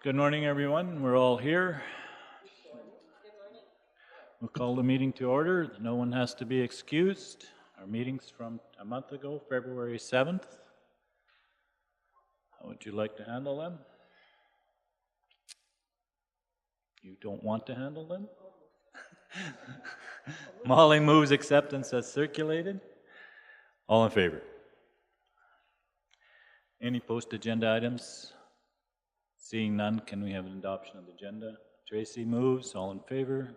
Good morning, everyone. We're all here. We'll call the meeting to order. No one has to be excused. Our meeting's from a month ago, February 7th. How would you like to handle them? You don't want to handle them? Molly moves acceptance as circulated. All in favor? Any post-agenda items? Seeing none, can we have an adoption of the agenda? Tracy moves. All in favor?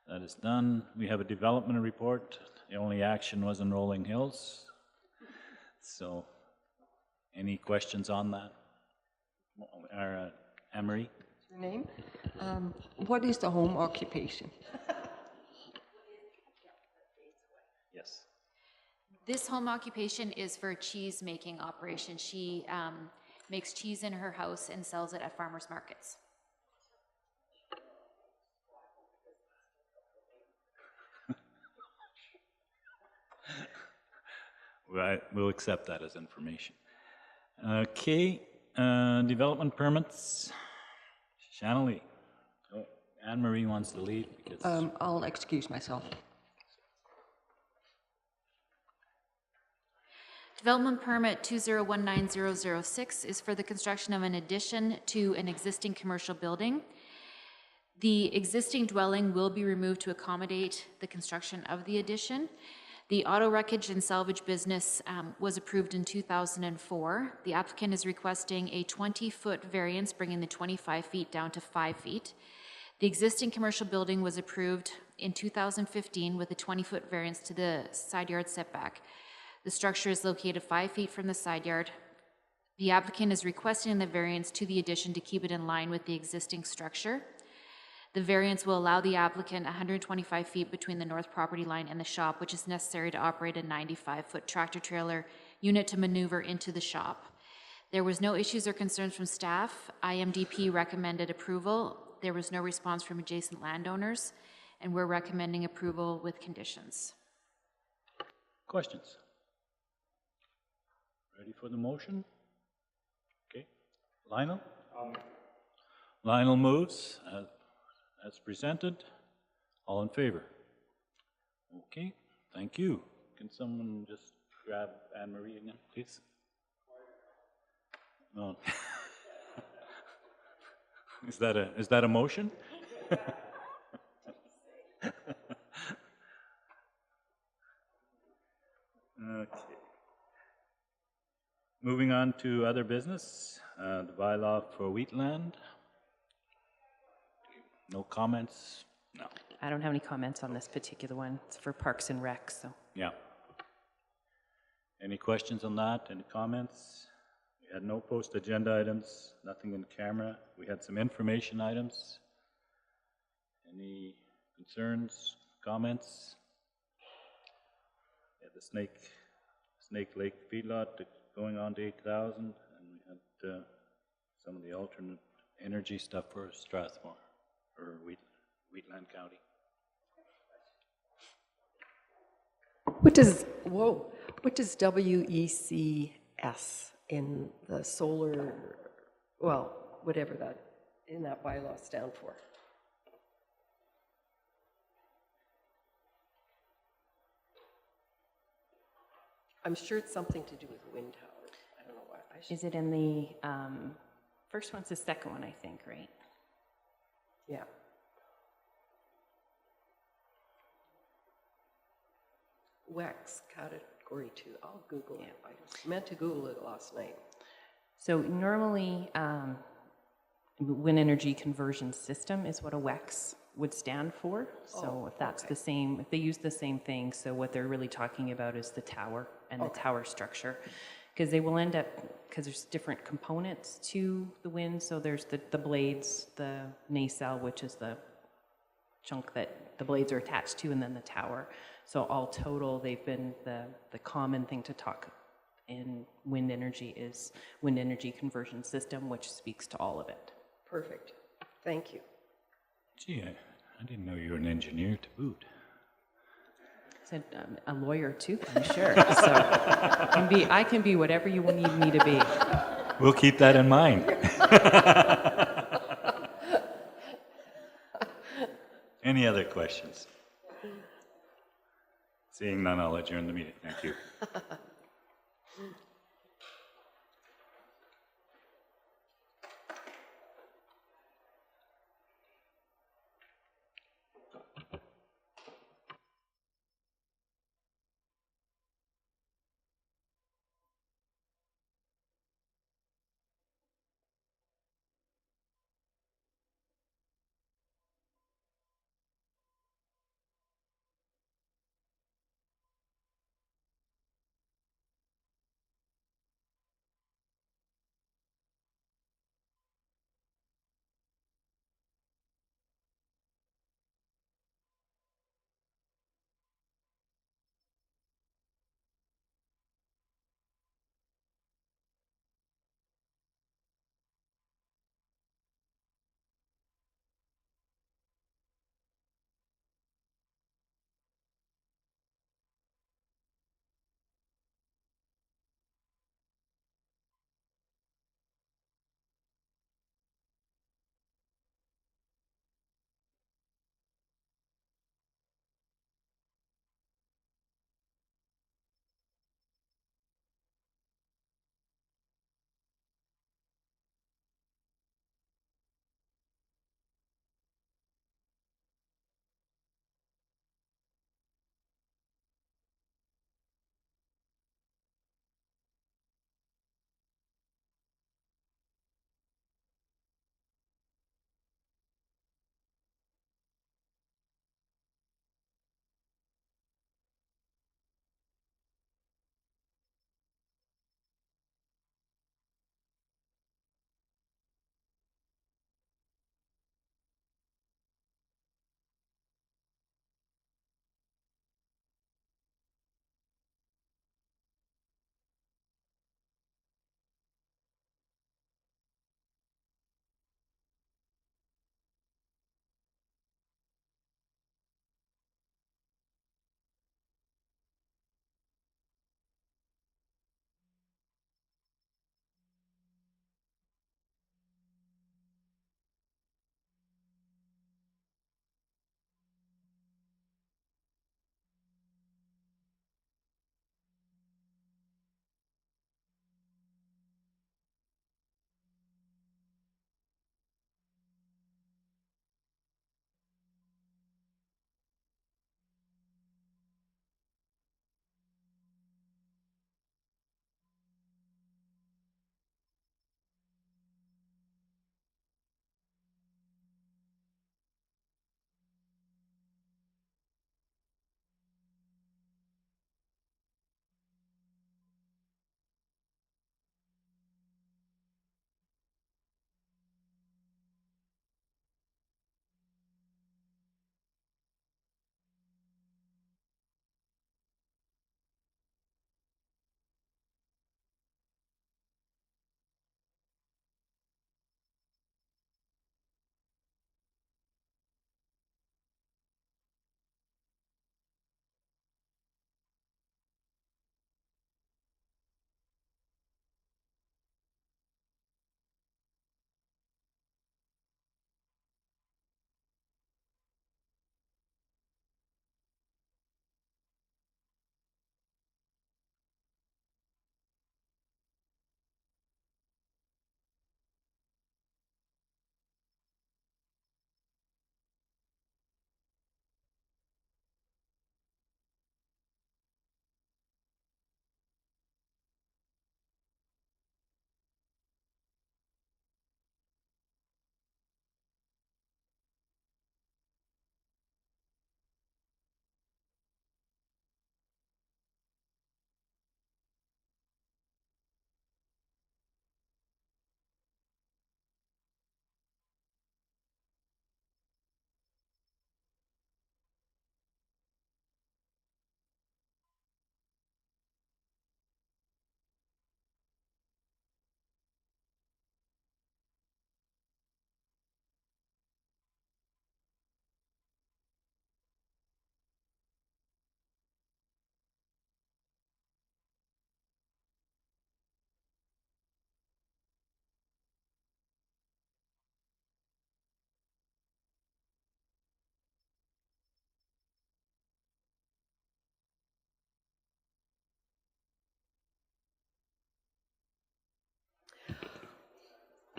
That is done. We have a development report. The only action was in Rolling Hills. So, any questions on that? Anne-Marie? Your name? What is the home occupation? Yes. This home occupation is for a cheese making operation. She makes cheese in her house and sells it at farmers markets. We'll accept that as information. Okay, development permits. Shanley. Oh, Anne-Marie wants to leave because... I'll excuse myself. Development permit 2019006 is for the construction of an addition to an existing commercial building. The existing dwelling will be removed to accommodate the construction of the addition. The auto wreckage and salvage business was approved in 2004. The applicant is requesting a 20-foot variance, bringing the 25 feet down to 5 feet. The existing commercial building was approved in 2015 with a 20-foot variance to the side yard setback. The structure is located 5 feet from the side yard. The applicant is requesting the variance to the addition to keep it in line with the existing structure. The variance will allow the applicant 125 feet between the north property line and the shop, which is necessary to operate a 95-foot tractor-trailer unit to maneuver into the shop. There was no issues or concerns from staff. IMDP recommended approval. There was no response from adjacent landowners, and we're recommending approval with conditions. Questions? Ready for the motion? Okay. Lionel? Lionel moves as presented. All in favor? Okay, thank you. Can someone just grab Anne-Marie again, please? No. Is that a motion? Okay. Moving on to other business, the bylaw for Wheatland. No comments? No. I don't have any comments on this particular one. It's for Parks and Rec, so. Yeah. Any questions on that? Any comments? We had no post-agenda items, nothing in camera. We had some information items. Any concerns, comments? Yeah, the Snake Lake feedlot going on to 8,000, and we had some of the alternate energy stuff for Strathmore, or Wheatland County. What does WECS in the solar, well, whatever that, in that bylaw stand for? I'm sure it's something to do with wind towers. I don't know why. Is it in the, first one's the second one, I think, right? Yeah. WECS, category 2. I'll Google it. I meant to Google it last night. So normally, wind energy conversion system is what a WECS would stand for. So if that's the same, if they use the same thing, so what they're really talking about is the tower and the tower structure. Because they will end up, because there's different components to the wind. So there's the blades, the nacelle, which is the chunk that the blades are attached to, and then the tower. So all total, they've been, the common thing to talk in wind energy is wind energy conversion system, which speaks to all of it. Perfect. Thank you. Gee, I didn't know you were an engineer to boot. Said a lawyer too, I'm sure. So I can be whatever you need me to be. We'll keep that in mind. Any other questions? Seeing none, I'll adjourn the meeting. Thank you.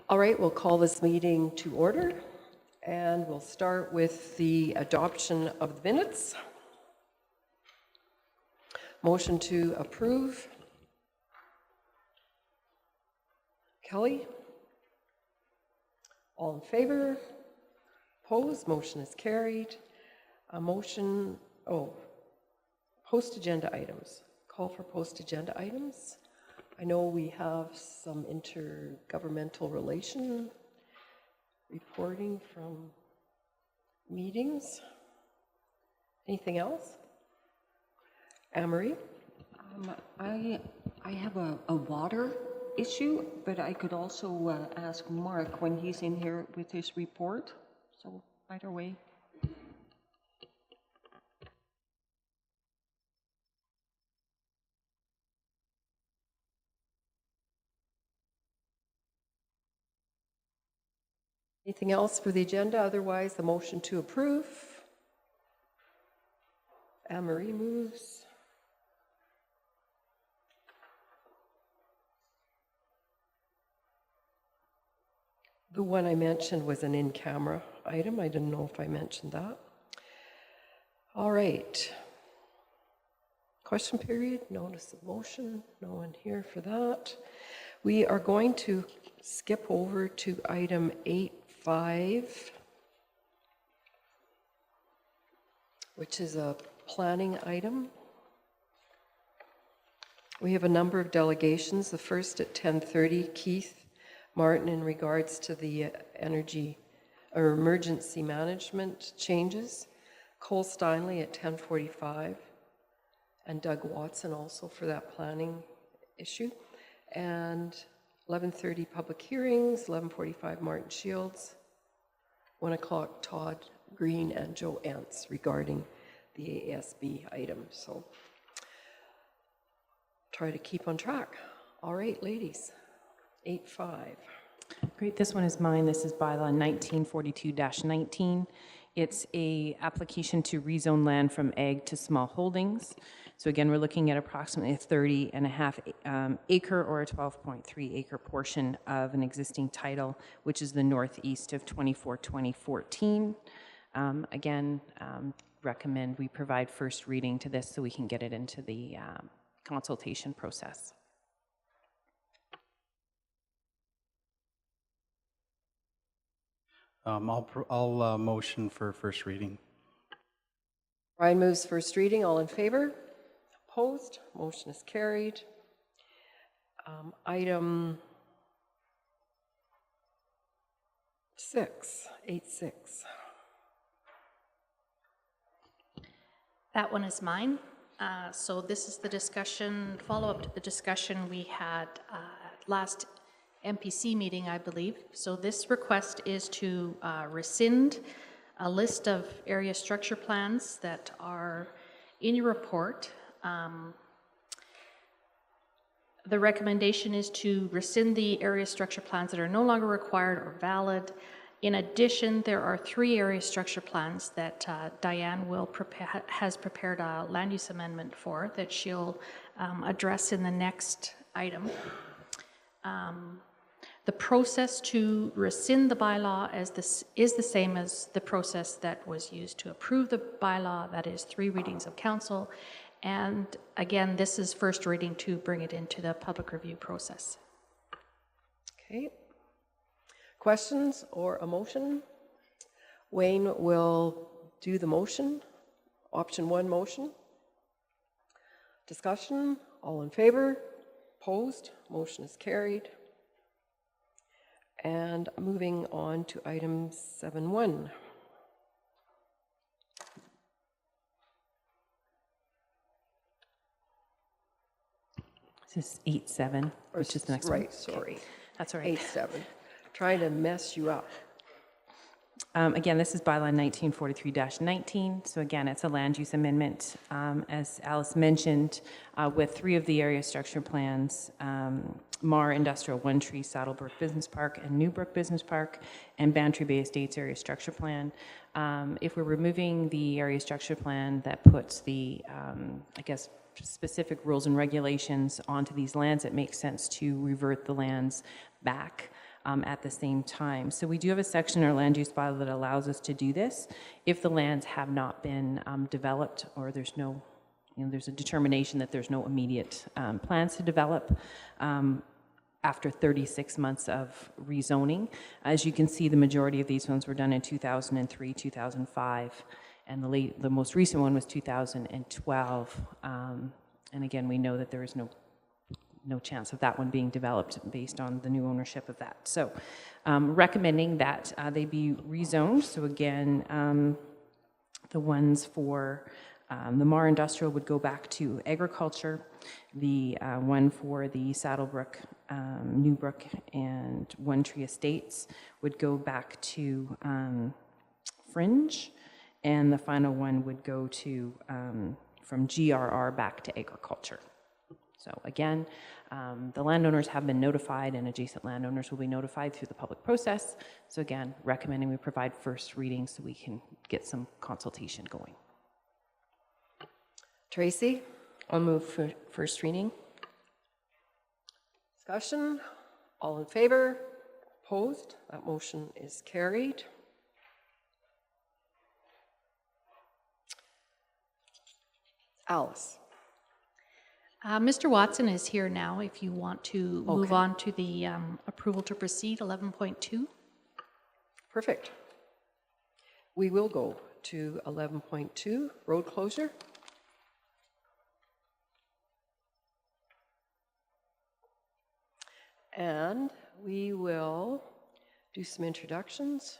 All right, we'll call this meeting to order, and we'll start with the adoption of the minutes. Motion to approve. Kelly? All in favor? Opposed? Motion is carried. Post-agenda items. Call for post-agenda items. I know we have some intergovernmental relation reporting from meetings. Anything else? Anne-Marie? I have a water issue, but I could also ask Mark when he's in here with his report. So either way. Anything else for the agenda? Otherwise, the motion to approve. Anne-Marie moves. The one I mentioned was an in-camera item. I didn't know if I mentioned that. All right. Question period, notice of motion, no one here for that. We are going to skip over to item 8.5, which is a planning item. We have a number of delegations. The first at 10:30, Keith Martin, in regards to the energy or emergency management changes. Cole Steinley at 10:45, and Doug Watson also for that planning issue. And 11:30 public hearings, 11:45 Martin Shields, 1 o'clock Todd Green and Joe Entz regarding the ASB item. So try to keep on track. All right, ladies, 8.5. Great, this one is mine. This is bylaw 1942-19. It's a application to rezone land from ag to small holdings. So again, we're looking at approximately a 30.5 acre or a 12.3 acre portion of an existing title, which is the northeast of 24-2014. Again, recommend we provide first reading to this so we can get it into the consultation process. I'll motion for first reading. Brian moves first reading. All in favor? Opposed? Motion is carried. Item 6, 8.6. That one is mine. So this is the discussion, follow-up to the discussion we had last MPC meeting, I believe. So this request is to rescind a list of area structure plans that are in your report. The recommendation is to rescind the area structure plans that are no longer required or valid. In addition, there are 3 area structure plans that Diane has prepared a land use amendment for that she'll address in the next item. The process to rescind the bylaw is the same as the process that was used to approve the bylaw, that is 3 readings of council. And again, this is first reading to bring it into the public review process. Okay. Questions or a motion? Wayne will do the motion. Option 1 motion. Discussion. All in favor? Opposed? Motion is carried. And moving on to item 7.1. This is 8.7, which is the next one. Right, sorry. That's all right. 8.7. Trying to mess you up. Again, this is bylaw 1943-19. So again, it's a land use amendment, as Alice mentioned, with 3 of the area structure plans, Mar Industrial One Tree, Saddlebrook Business Park, and Newbrook Business Park, and Bantry Bay Estates area structure plan. If we're removing the area structure plan that puts the, I guess, specific rules and regulations onto these lands, it makes sense to revert the lands back at the same time. So we do have a section in our land use bylaw that allows us to do this if the lands have not been developed, or there's no, there's a determination that there's no immediate plans to develop after 36 months of rezoning. As you can see, the majority of these ones were done in 2003, 2005, and the most recent one was 2012. And again, we know that there is no chance of that one being developed based on the new ownership of that. So recommending that they be rezoned. So again, the ones for the Mar Industrial would go back to agriculture. The one for the Saddlebrook, Newbrook, and One Tree Estates would go back to Fringe. And the final one would go to from GRR back to agriculture. So again, the landowners have been notified, and adjacent landowners will be notified through the public process. So again, recommending we provide first reading so we can get some consultation going. Tracy, I'll move for first reading. Discussion, all in favor? Opposed? That motion is carried. Alice. Mr. Watson is here now if you want to move Okay. on to the approval to proceed, 11.2. Perfect. We will go to 11.2, road closure. And we will do some introductions.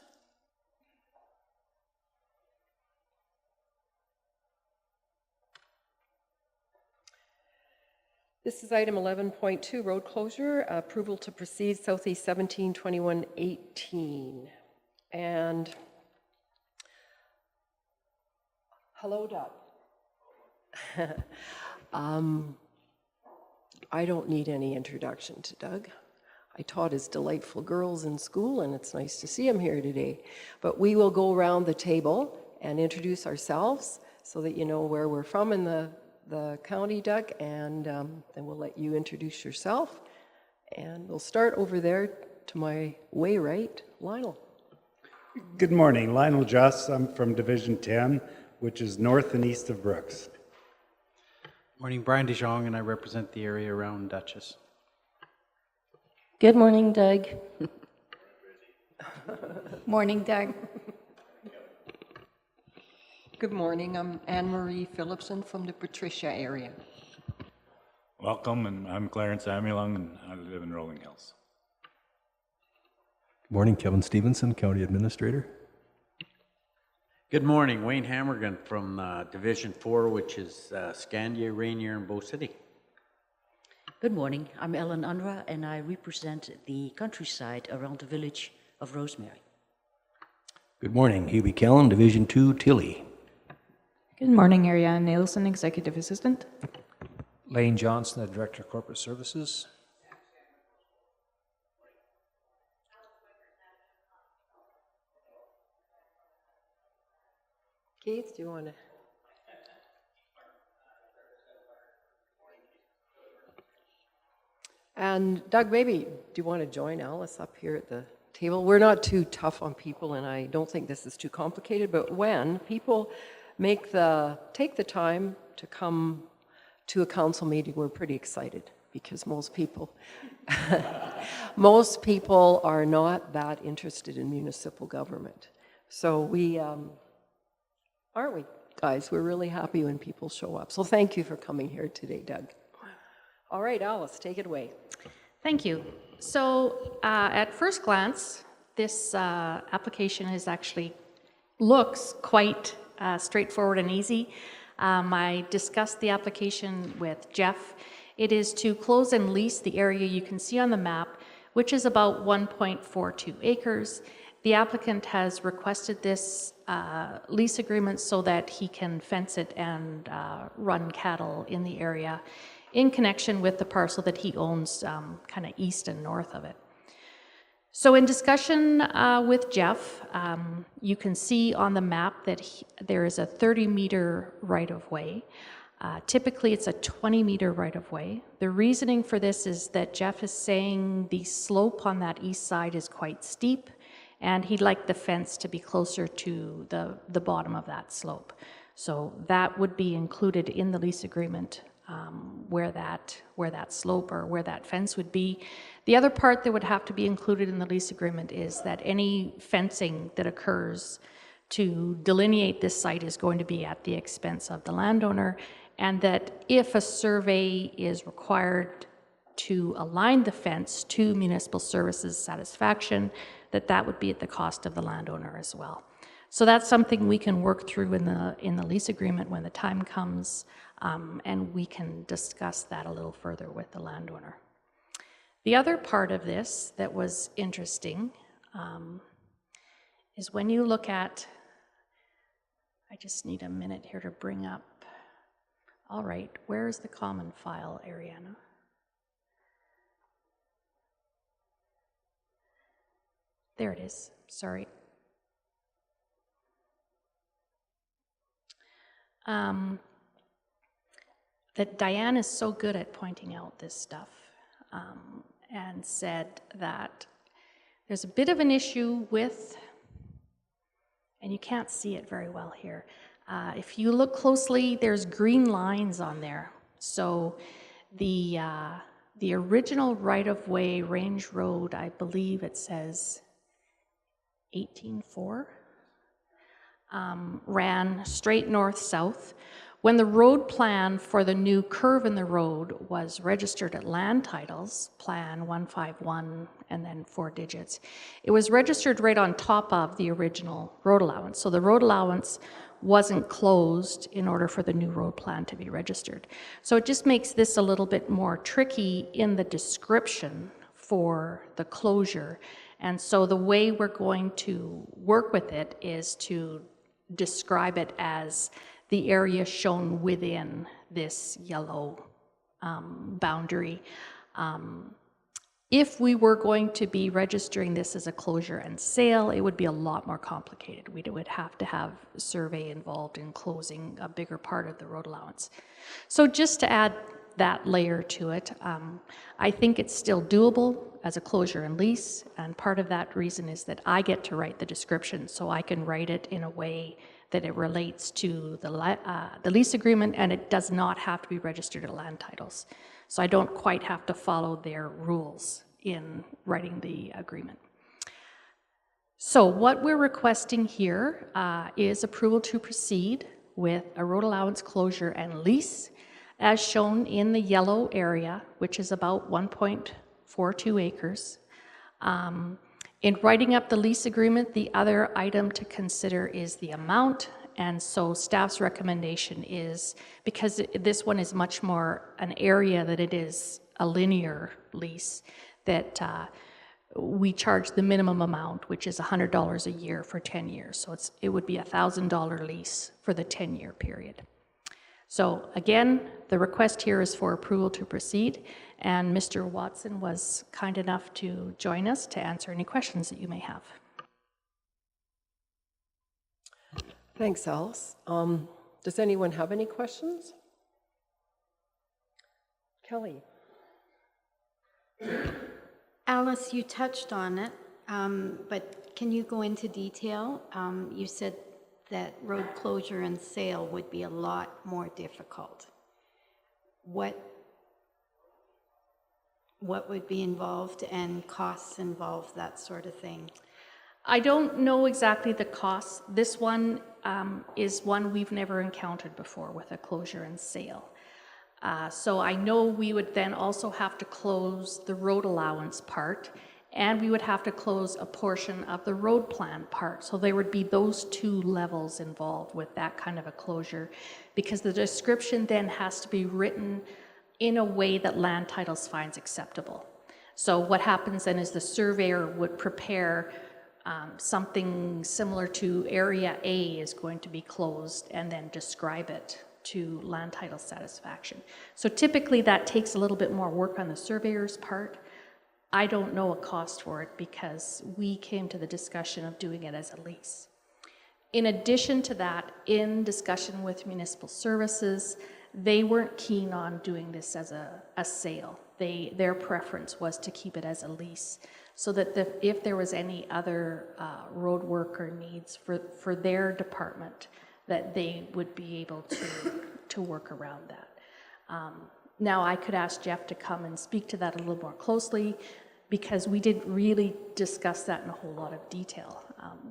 This is item 11.2, road closure, approval to proceed Southeast 172118. And hello, Doug. I don't need any introduction to Doug. I taught his delightful girls in school, and it's nice to see him here today. But we will go around the table and introduce ourselves so that you know where we're from in the county, Doug, and then we'll let you introduce yourself. And we'll start over there to my way right, Lionel. Good morning, Lionel Juss. I'm from Division 10, which is north and east of Brooks. Morning, Brian DeJong, and I represent the area around Dutchess. Good morning, Doug. Morning, Doug. Good morning, I'm Anne-Marie Phillipson from the Patricia area. Welcome, and I'm Clarence Amulong, and I live in Rolling Hills. Good morning, Kevin Stevenson, County Administrator. Good morning, Wayne Hammergan from Division 4, which is Scandia, Rainier, and Bow City. Good morning. I'm Ellen Unra, and I represent the countryside around the village of Rosemary. Good morning, Hubie Kellen, Division 2, Tilly. Good morning, Ariane Nielsen, Executive Assistant. Lane Johnson, the Director of Corporate Services. Keith, do you want to? And Doug, maybe, do you want to join Alice up here at the table? We're not too tough on people, and I don't think this is too complicated, but when people take the time to come to a council meeting, we're pretty excited because most people are not that interested in municipal government. So we, aren't we, guys? We're really happy when people show up. So thank you for coming here today, Doug. All right, Alice, take it away. Thank you. So at first glance, this application looks quite straightforward and easy. I discussed the application with Jeff. It is to close and lease the area you can see on the map, which is about 1.42 acres. The applicant has requested this lease agreement so that he can fence it and run cattle in the area in connection with the parcel that he owns kind of east and north of it. So in discussion with Jeff, you can see on the map that there is a 30-meter right-of-way. Typically, it's a 20-meter right-of-way. The reasoning for this is that Jeff is saying the slope on that east side is quite steep, and he'd like the fence to be closer to the bottom of that slope. So that would be included in the lease agreement, where that slope or where that fence would be. The other part that would have to be included in the lease agreement is that any fencing that occurs to delineate this site is going to be at the expense of the landowner, and that if a survey is required to align the fence to municipal services satisfaction, that would be at the cost of the landowner as well. So that's something we can work through in the lease agreement when the time comes, and we can discuss that a little further with the landowner. The other part of this that was interesting is when you look at, I just need a minute here to bring up, all right, where is the common file, Ariana? There it is, sorry. That Diane is so good at pointing out this stuff, and said that there's a bit of an issue with, and you can't see it very well here. If you look closely, there's green lines on there. So the original right-of-way Range Road, I believe it says 18.4, ran straight north-south. When the road plan for the new curve in the road was registered at land titles, plan 151 and then 4 digits, it was registered right on top of the original road allowance. So the road allowance wasn't closed in order for the new road plan to be registered. So it just makes this a little bit more tricky in the description for the closure. And so the way we're going to work with it is to describe it as the area shown within this yellow boundary. If we were going to be registering this as a closure and sale, it would be a lot more complicated. We would have to have a survey involved in closing a bigger part of the road allowance. So just to add that layer to it, I think it's still doable as a closure and lease, and part of that reason is that I get to write the description, so I can write it in a way that it relates to the lease agreement, and it does not have to be registered at land titles. So I don't quite have to follow their rules in writing the agreement. So what we're requesting here is approval to proceed with a road allowance closure and lease as shown in the yellow area, which is about 1.42 acres. In writing up the lease agreement, the other item to consider is the amount, and so staff's recommendation is, because this one is much more an area than it is a linear lease, that we charge the minimum amount, which is $100 a year for 10 years. So it would be a $1,000 lease for the 10-year period. So again, the request here is for approval to proceed, and Mr. Watson was kind enough to join us to answer any questions that you may have. Thanks, Alice. Does anyone have any questions? Kelly. Alice, you touched on it, but can you go into detail? You said that road closure and sale would be a lot more difficult. What would be involved and costs involved, that sort of thing? I don't know exactly the costs. This one is one we've never encountered before with a closure and sale. So I know we would then also have to close the road allowance part, and we would have to close a portion of the road plan part. So there would be those two levels involved with that kind of a closure, because the description then has to be written in a way that land titles finds acceptable. So what happens then is the surveyor would prepare something similar to Area A is going to be closed, and then describe it to land title satisfaction. So typically that takes a little bit more work on the surveyor's part. I don't know a cost for it because we came to the discussion of doing it as a lease. In addition to that, in discussion with municipal services, They weren't keen on doing this as a sale. Their preference was to keep it as a lease, so that if there was any other road work or needs for their department, that they would be able to work around that. Now, I could ask Jeff to come and speak to that a little more closely, because we didn't really discuss that in a whole lot of detail.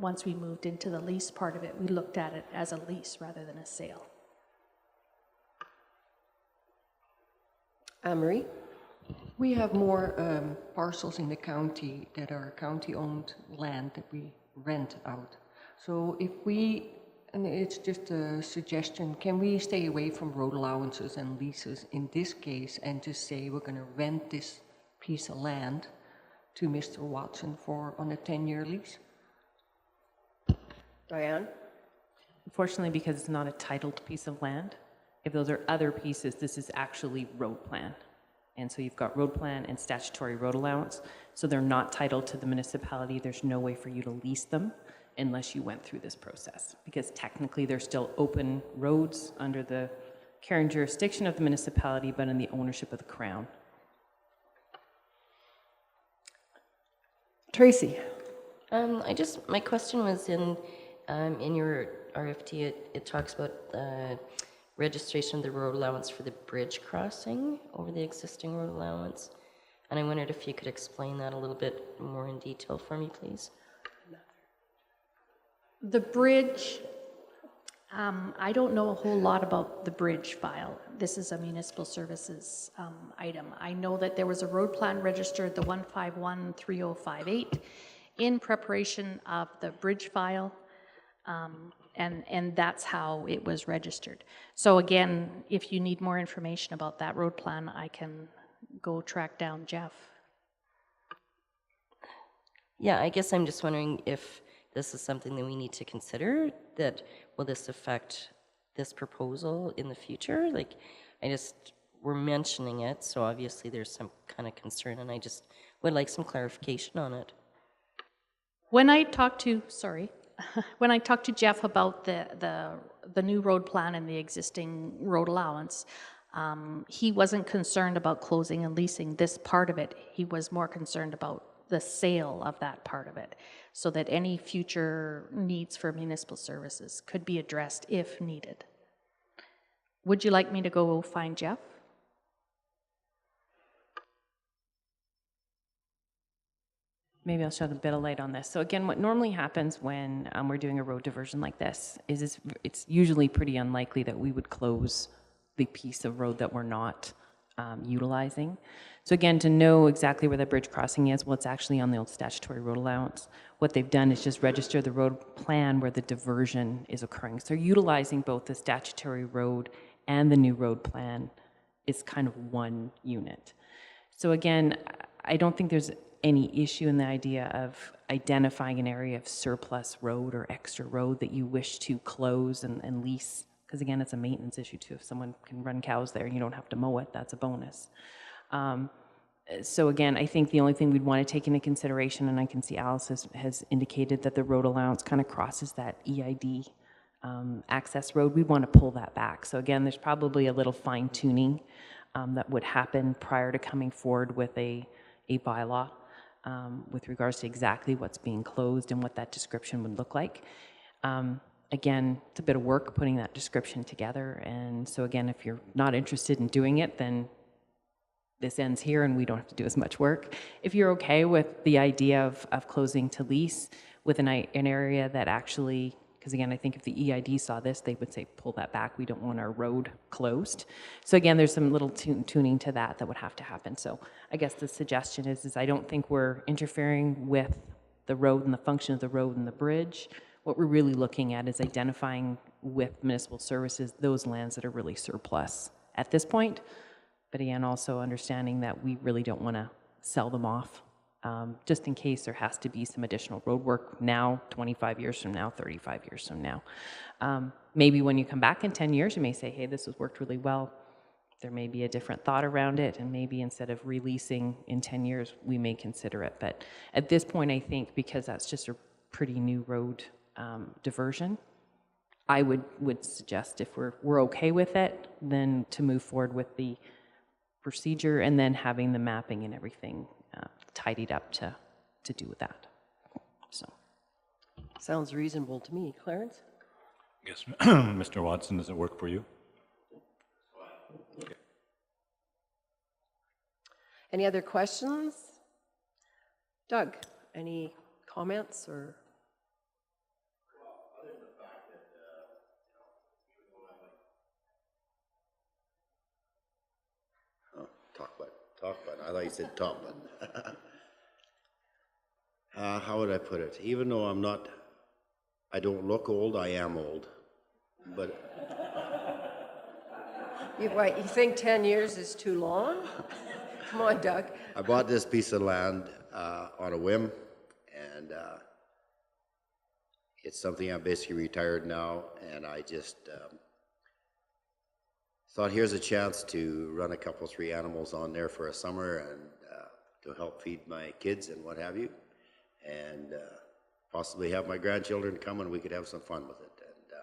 Once we moved into the lease part of it, we looked at it as a lease rather than a sale. Anne-Marie? We have more parcels in the county that are county-owned land that we rent out. So if we, and it's just a suggestion, can we stay away from road allowances and leases in this case and just say we're going to rent this piece of land to Mr. Watson on a 10-year lease? Diane? Unfortunately, because it's not a titled piece of land, if those are other pieces, this is actually road plan. And so you've got road plan and statutory road allowance. So they're not titled to the municipality. There's no way for you to lease them unless you went through this process, because technically they're still open roads under the care and jurisdiction of the municipality, but in the ownership of the Crown. Tracy? My question was in your RFT, it talks about registration of the road allowance for the bridge crossing over the existing road allowance. And I wondered if you could explain that a little bit more in detail for me, please. The bridge, I don't know a whole lot about the bridge file. This is a municipal services item. I know that there was a road plan registered, the 1513058, in preparation of the bridge file. And that's how it was registered. So again, if you need more information about that road plan, I can go track down Jeff. Yeah, I guess I'm just wondering if this is something that we need to consider, that will this affect this proposal in the future? Like, we're mentioning it, so obviously there's some kind of concern, and I just would like some clarification on it. When I talked to Jeff about the new road plan and the existing road allowance, he wasn't concerned about closing and leasing this part of it. He was more concerned about the sale of that part of it, so that any future needs for municipal services could be addressed if needed. Would you like me to go find Jeff? Maybe I'll shed a bit of light on this. So again, what normally happens when we're doing a road diversion like this is it's usually pretty unlikely that we would close the piece of road that we're not utilizing. So again, to know exactly where the bridge crossing is, well, it's actually on the old statutory road allowance. What they've done is just register the road plan where the diversion is occurring. So utilizing both the statutory road and the new road plan is kind of one unit. So again, I don't think there's any issue in the idea of identifying an area of surplus road or extra road that you wish to close and lease, because again, it's a maintenance issue too. If someone can run cows there and you don't have to mow it, that's a bonus. So again, I think the only thing we'd want to take into consideration, and I can see Alice has indicated that the road allowance kind of crosses that EID access road. We'd want to pull that back. So again, there's probably a little fine tuning that would happen prior to coming forward with a bylaw with regards to exactly what's being closed and what that description would look like. Again, it's a bit of work putting that description together. And so again, if you're not interested in doing it, then this ends here and we don't have to do as much work. If you're okay with the idea of closing to lease with an area that actually, because again, I think if the EID saw this, they would say, pull that back. We don't want our road closed. So again, there's some little tuning to that would have to happen. So I guess the suggestion is I don't think we're interfering with the road and the function of the road and the bridge. What we're really looking at is identifying with municipal services those lands that are really surplus at this point. But again, also understanding that we really don't want to sell them off, just in case there has to be some additional road work now, 25 years from now, 35 years from now. Maybe when you come back in 10 years, you may say, hey, this has worked really well. There may be a different thought around it, and maybe instead of releasing in 10 years, we may consider it. But at this point, I think because that's just a pretty new road diversion, I would suggest if we're okay with it, then to move forward with the procedure and then having the mapping and everything tidied up to do with that. So. Sounds reasonable to me. Clarence? Yes, Mr. Watson, does it work for you? Any other questions? Doug, any comments or? Talk button. I thought you said top button. How would I put it? Even though I don't look old, I am old. But You think 10 years is too long? Come on, Doug. I bought this piece of land on a whim, and it's something I'm basically retired now, and I just thought here's a chance to run a couple, 3 animals on there for a summer and to help feed my kids and what have you, and possibly have my grandchildren come and we could have some fun with it. And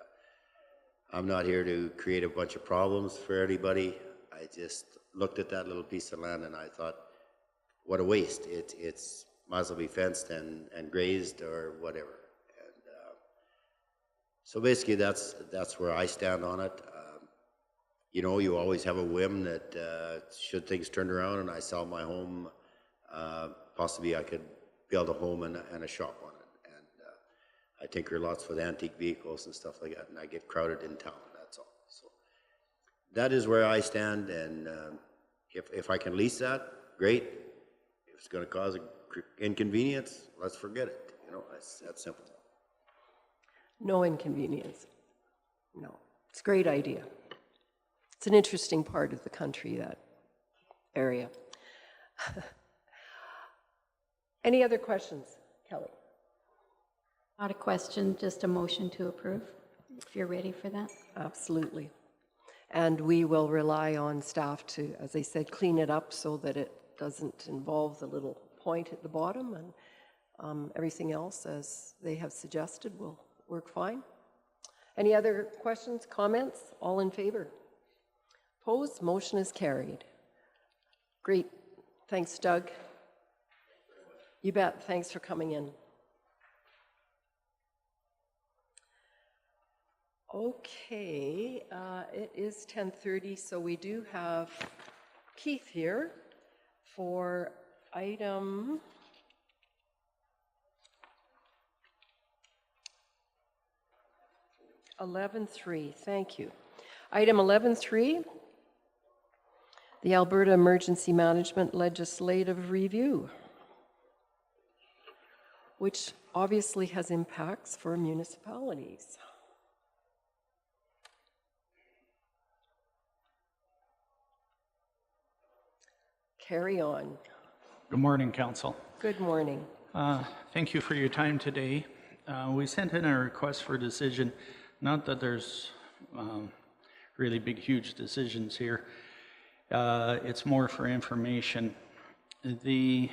I'm not here to create a bunch of problems for anybody. I just looked at that little piece of land and I thought, what a waste. It's might as well be fenced and grazed or whatever. And so basically that's where I stand on it. You know, you always have a whim that should things turn around and I sell my home, possibly I could build a home and a shop on it. And I tinker lots with antique vehicles and stuff like that, and I get crowded in town, that's all. So that is where I stand, and if I can lease that, great. If it's going to cause an inconvenience, let's forget it. You know, that's simple. No inconvenience. No. It's a great idea. It's an interesting part of the country, that area. Any other questions? Kelly? Not a question, just a motion to approve, if you're ready for that. Absolutely. And we will rely on staff to, as I said, clean it up so that it doesn't involve the little point at the bottom, and everything else, as they have suggested, will work fine. Any other questions, comments? All in favor? Opposed? Motion is carried. Great. Thanks, Doug. You bet. Thanks for coming in. Okay, it is 10:30, so we do have Keith here for item 11.3. Thank you. Item 11.3, the Alberta Emergency Management Legislative Review, which obviously has impacts for municipalities. Carry on. Good morning, Council. Good morning. Thank you for your time today. We sent in a request for decision, not that there's really big, huge decisions here. It's more for information. The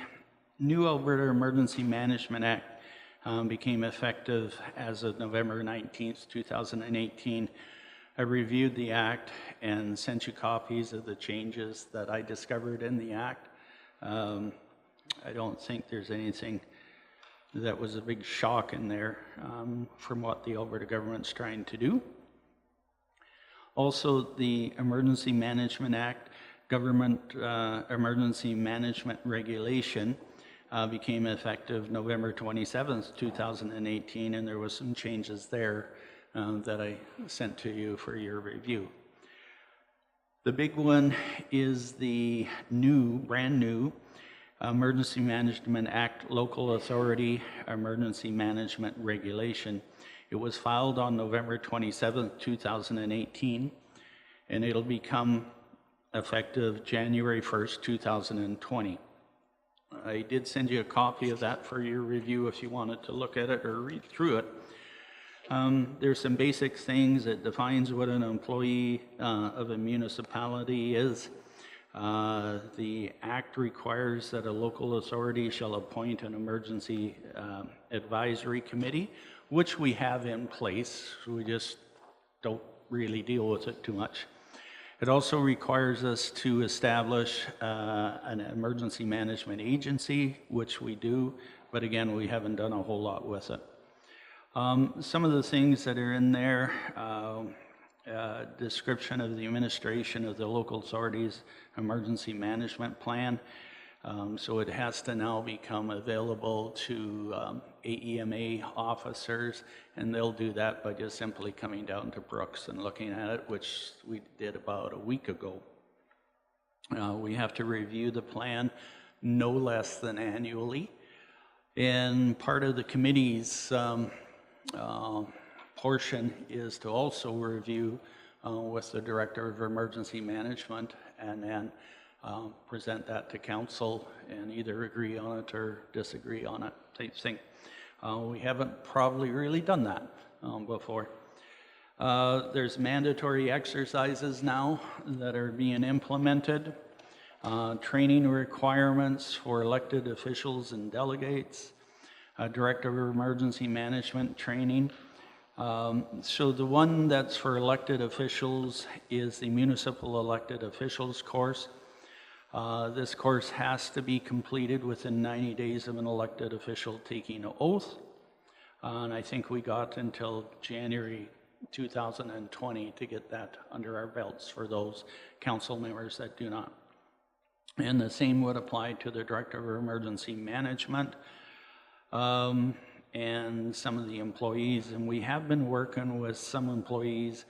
new Alberta Emergency Management Act became effective as of November 19th, 2018. I reviewed the Act and sent you copies of the changes that I discovered in the Act. I don't think there's anything that was a big shock in there from what the Alberta government's trying to do. Also, the Emergency Management Act, Government Emergency Management Regulation became effective November 27th, 2018, and there was some changes there that I sent to you for your review. The big one is the brand new Emergency Management Act Local Authority Emergency Management Regulation. It was filed on November 27th, 2018, and it'll become effective January 1st, 2020. I did send you a copy of that for your review if you wanted to look at it or read through it. There's some basic things. It defines what an employee of a municipality is. The Act requires that a local authority shall appoint an emergency advisory committee, which we have in place. We just don't really deal with it too much. It also requires us to establish an emergency management agency, which we do, but again, we haven't done a whole lot with it. Some of the things that are in there, description of the administration of the local authorities emergency management plan. So it has to now become available to AEMA officers, and they'll do that by just simply coming down to Brooks and looking at it, which we did about a week ago. We have to review the plan no less than annually, and part of the committee's portion is to also review with the Director of Emergency Management, and then present that to council and either agree on it or disagree on it type thing. We haven't probably really done that before. There's mandatory exercises now that are being implemented, training requirements for elected officials and delegates, Director of Emergency Management training. So the one that's for elected officials is the Municipal Elected Officials course. This course has to be completed within 90 days of an elected official taking an oath. And I think we got until January 2020 to get that under our belts for those council members that do not. And the same would apply to the Director of Emergency Management and some of the employees. And we have been working with some employees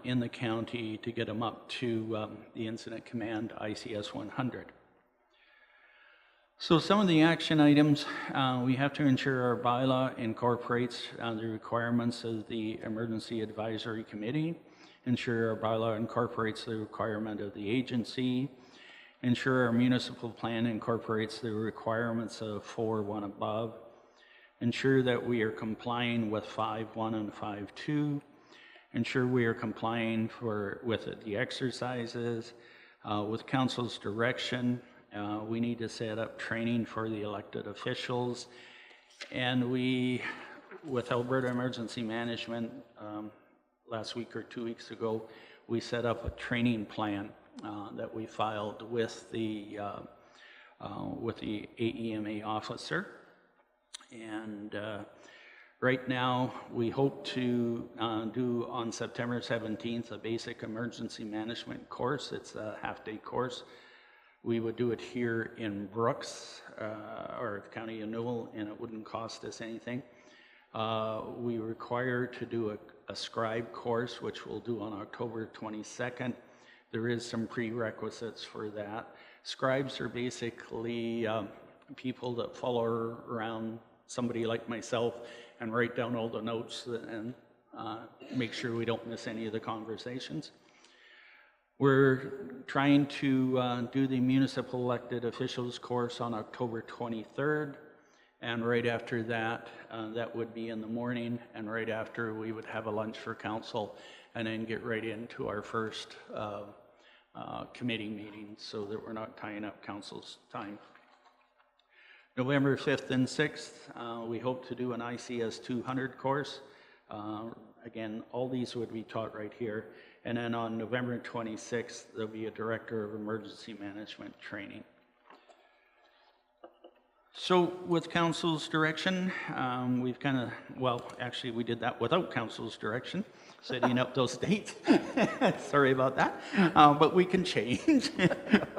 in the county to get them up to the Incident Command ICS 100. So some of the action items, we have to ensure our bylaw incorporates the requirements of the Emergency Advisory Committee, ensure our bylaw incorporates the requirement of the agency, ensure our municipal plan incorporates the requirements of 4.1 above, ensure that we are complying with 5.1 and 5.2, ensure we are complying with the exercises. With council's direction, we need to set up training for the elected officials. And with Alberta Emergency Management, last week or 2 weeks ago, we set up a training plan that we filed with the AEMA officer. And right now, we hope to do on September 17th a basic emergency management course. It's a half-day course. We would do it here in Brooks or the County of Newell, and it wouldn't cost us anything. We require to do a scribe course, which we'll do on October 22nd. There is some prerequisites for that. Scribes are basically people that follow around somebody like myself and write down all the notes and make sure we don't miss any of the conversations. We're trying to do the municipal elected officials course on October 23rd, and right after that, that would be in the morning, and right after we would have a lunch for council and then get right into our first committee meeting so that we're not tying up council's time. November 5th and 6th, we hope to do an ICS 200 course. Again, all these would be taught right here. And then on November 26th, there'll be a Director of Emergency Management training. So with council's direction, we've kind of, well, actually we did that without council's direction, setting up those dates. Sorry about that, but we can change.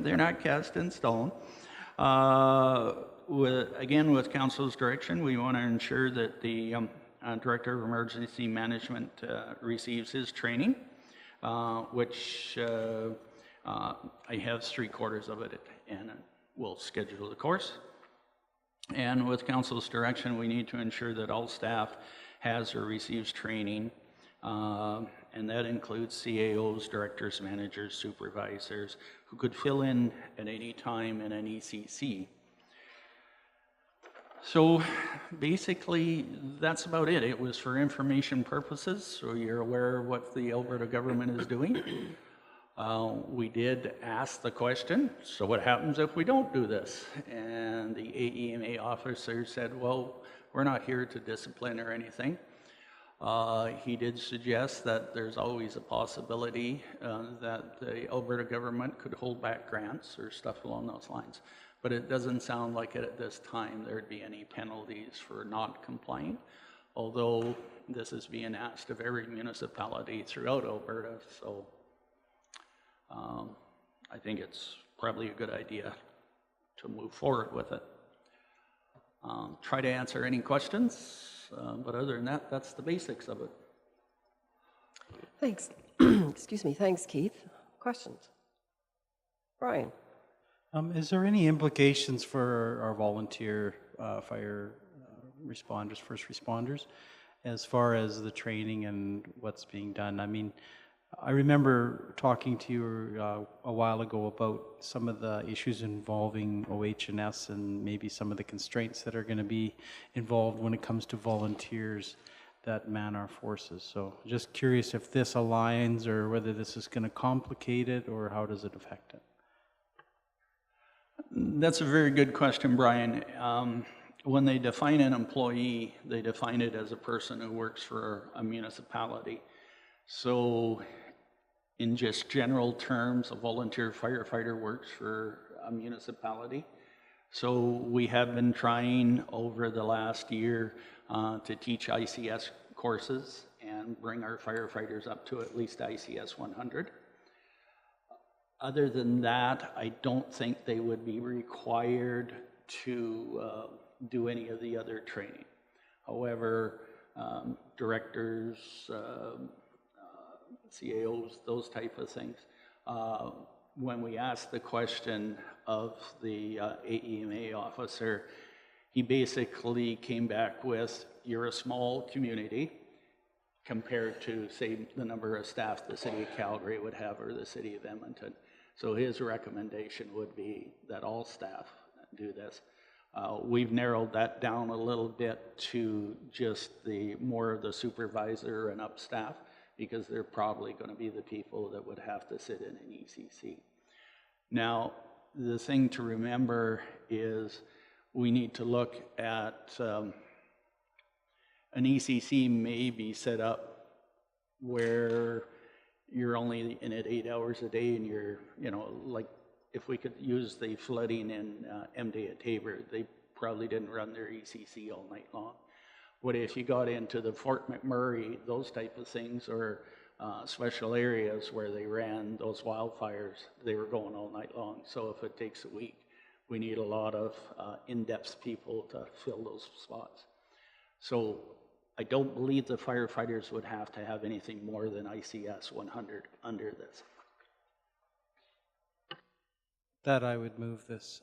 They're not cast in stone. Again, with council's direction, we want to ensure that the Director of Emergency Management receives his training, which I have 3/4 of it, and we'll schedule the course. And with council's direction, we need to ensure that all staff has or receives training, and that includes CAOs, directors, managers, supervisors, who could fill in at any time in an ECC. So basically, that's about it. It was for information purposes, so you're aware of what the Alberta government is doing. We did ask the question, so what happens if we don't do this? And the AEMA officer said, well, we're not here to discipline or anything. He did suggest that there's always a possibility that the Alberta government could hold back grants or stuff along those lines. But it doesn't sound like at this time there'd be any penalties for not complying, although this is being asked of every municipality throughout Alberta. So I think it's probably a good idea to move forward with it. Try to answer any questions, but other than that, that's the basics of it. Thanks. Excuse me. Thanks, Keith. Questions? Brian? Is there any implications for our volunteer fire responders, first responders, as far as the training and what's being done? I mean, I remember talking to you a while ago about some of the issues involving OH&S and maybe some of the constraints that are going to be involved when it comes to volunteers that man our forces. So just curious if this aligns or whether this is going to complicate it or how does it affect it? That's a very good question, Brian. When they define an employee, they define it as a person who works for a municipality. So in just general terms, a volunteer firefighter works for a municipality. So we have been trying over the last year to teach ICS courses and bring our firefighters up to at least ICS 100. Other than that, I don't think they would be required to do any of the other training. However, directors, CAOs, those type of things. When we asked the question of the AEMA officer, he basically came back with, you're a small community compared to, say, the number of staff the city of Calgary would have or the city of Edmonton. So his recommendation would be that all staff do this. We've narrowed that down a little bit to just more of the supervisor and up staff, because they're probably going to be the people that would have to sit in an ECC. Now, the thing to remember is we need to look at an ECC may be set up where you're only in it 8 hours a day and you're, like if we could use the flooding in MD at Tabor, they probably didn't run their ECC all night long. What if you got into the Fort McMurray, those type of things, or special areas where they ran those wildfires, they were going all night long. So if it takes a week, we need a lot of in-depth people to fill those spots. So I don't believe the firefighters would have to have anything more than ICS 100 under this. That I would move this,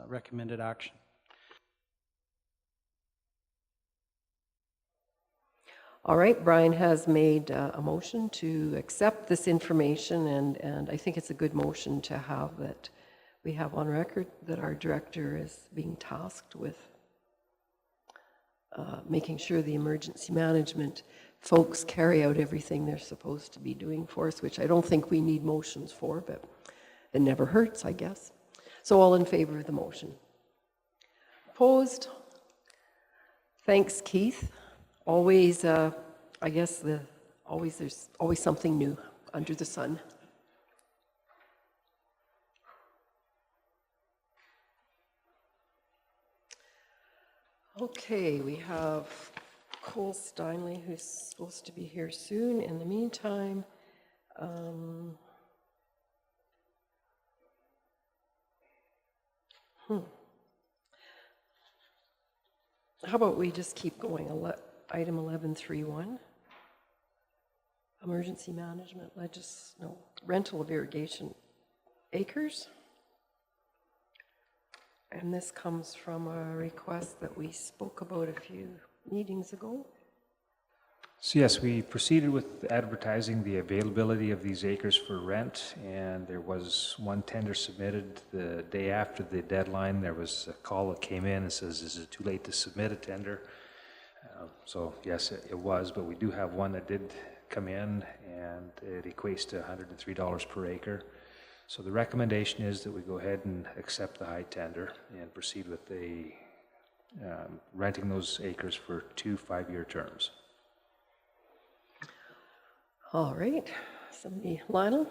recommended action. All right, Brian has made a motion to accept this information, and I think it's a good motion to have that we have on record that our director is being tasked with making sure the emergency management folks carry out everything they're supposed to be doing for us, which I don't think we need motions for, but it never hurts, I guess. So all in favor of the motion? Opposed? Thanks, Keith. Always, I guess there's always something new under the sun. Okay, we have Cole Steinley, who's supposed to be here soon. In the meantime, how about we just keep going? Item 11.3.1, emergency management rental of irrigation acres. And this comes from a request that we spoke about a few meetings ago. So yes, we proceeded with advertising the availability of these acres for rent, and there was one tender submitted the day after the deadline. There was a call that came in and says, is it too late to submit a tender? So yes, it was, but we do have one that did come in, and it equates to $103 per acre. So the recommendation is that we go ahead and accept the high tender and proceed with a renting those acres for 2 5-year terms. All right. Somebody, Lionel?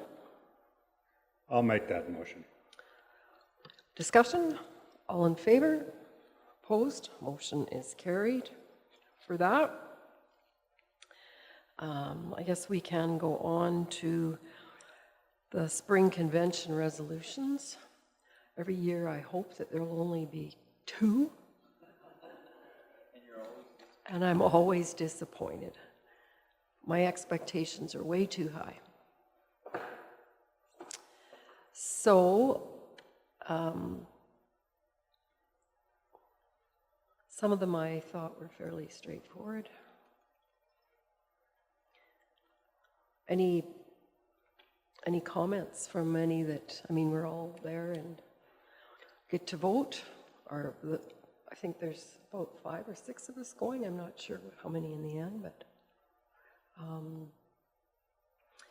I'll make that motion. Discussion? All in favor? Opposed? Motion is carried for that. I guess we can go on to the spring convention resolutions. Every year I hope that there will only be 2. And I'm always disappointed. My expectations are way too high. So, some of them I thought were fairly straightforward. Any comments from any that, I mean, we're all there and get to vote? Or I think there's about 5 or 6 of us going. I'm not sure how many in the end, but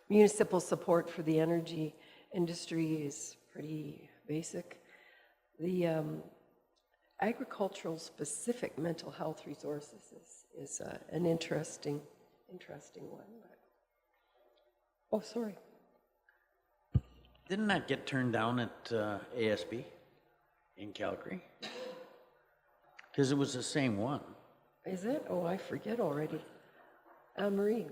municipal support for the energy industry is pretty basic. The agricultural specific mental health resources is an interesting one. But, oh, sorry. Didn't that get turned down at ASB in Calgary? Because it was the same one. Is it? Oh, I forget already. Anne-Marie.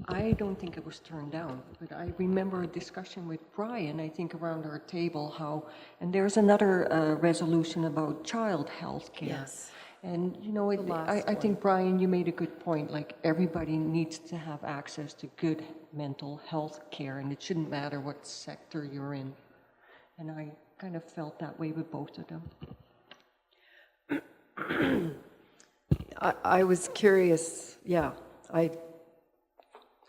I don't think it was turned down, but I remember a discussion with Brian, I think around our table, how, and there's another resolution about child health care. Yes. And, you know, I think, Brian, you made a good point, like everybody needs to have access to good mental health care, and it shouldn't matter what sector you're in. And I kind of felt that way with both of them. I was curious, yeah, I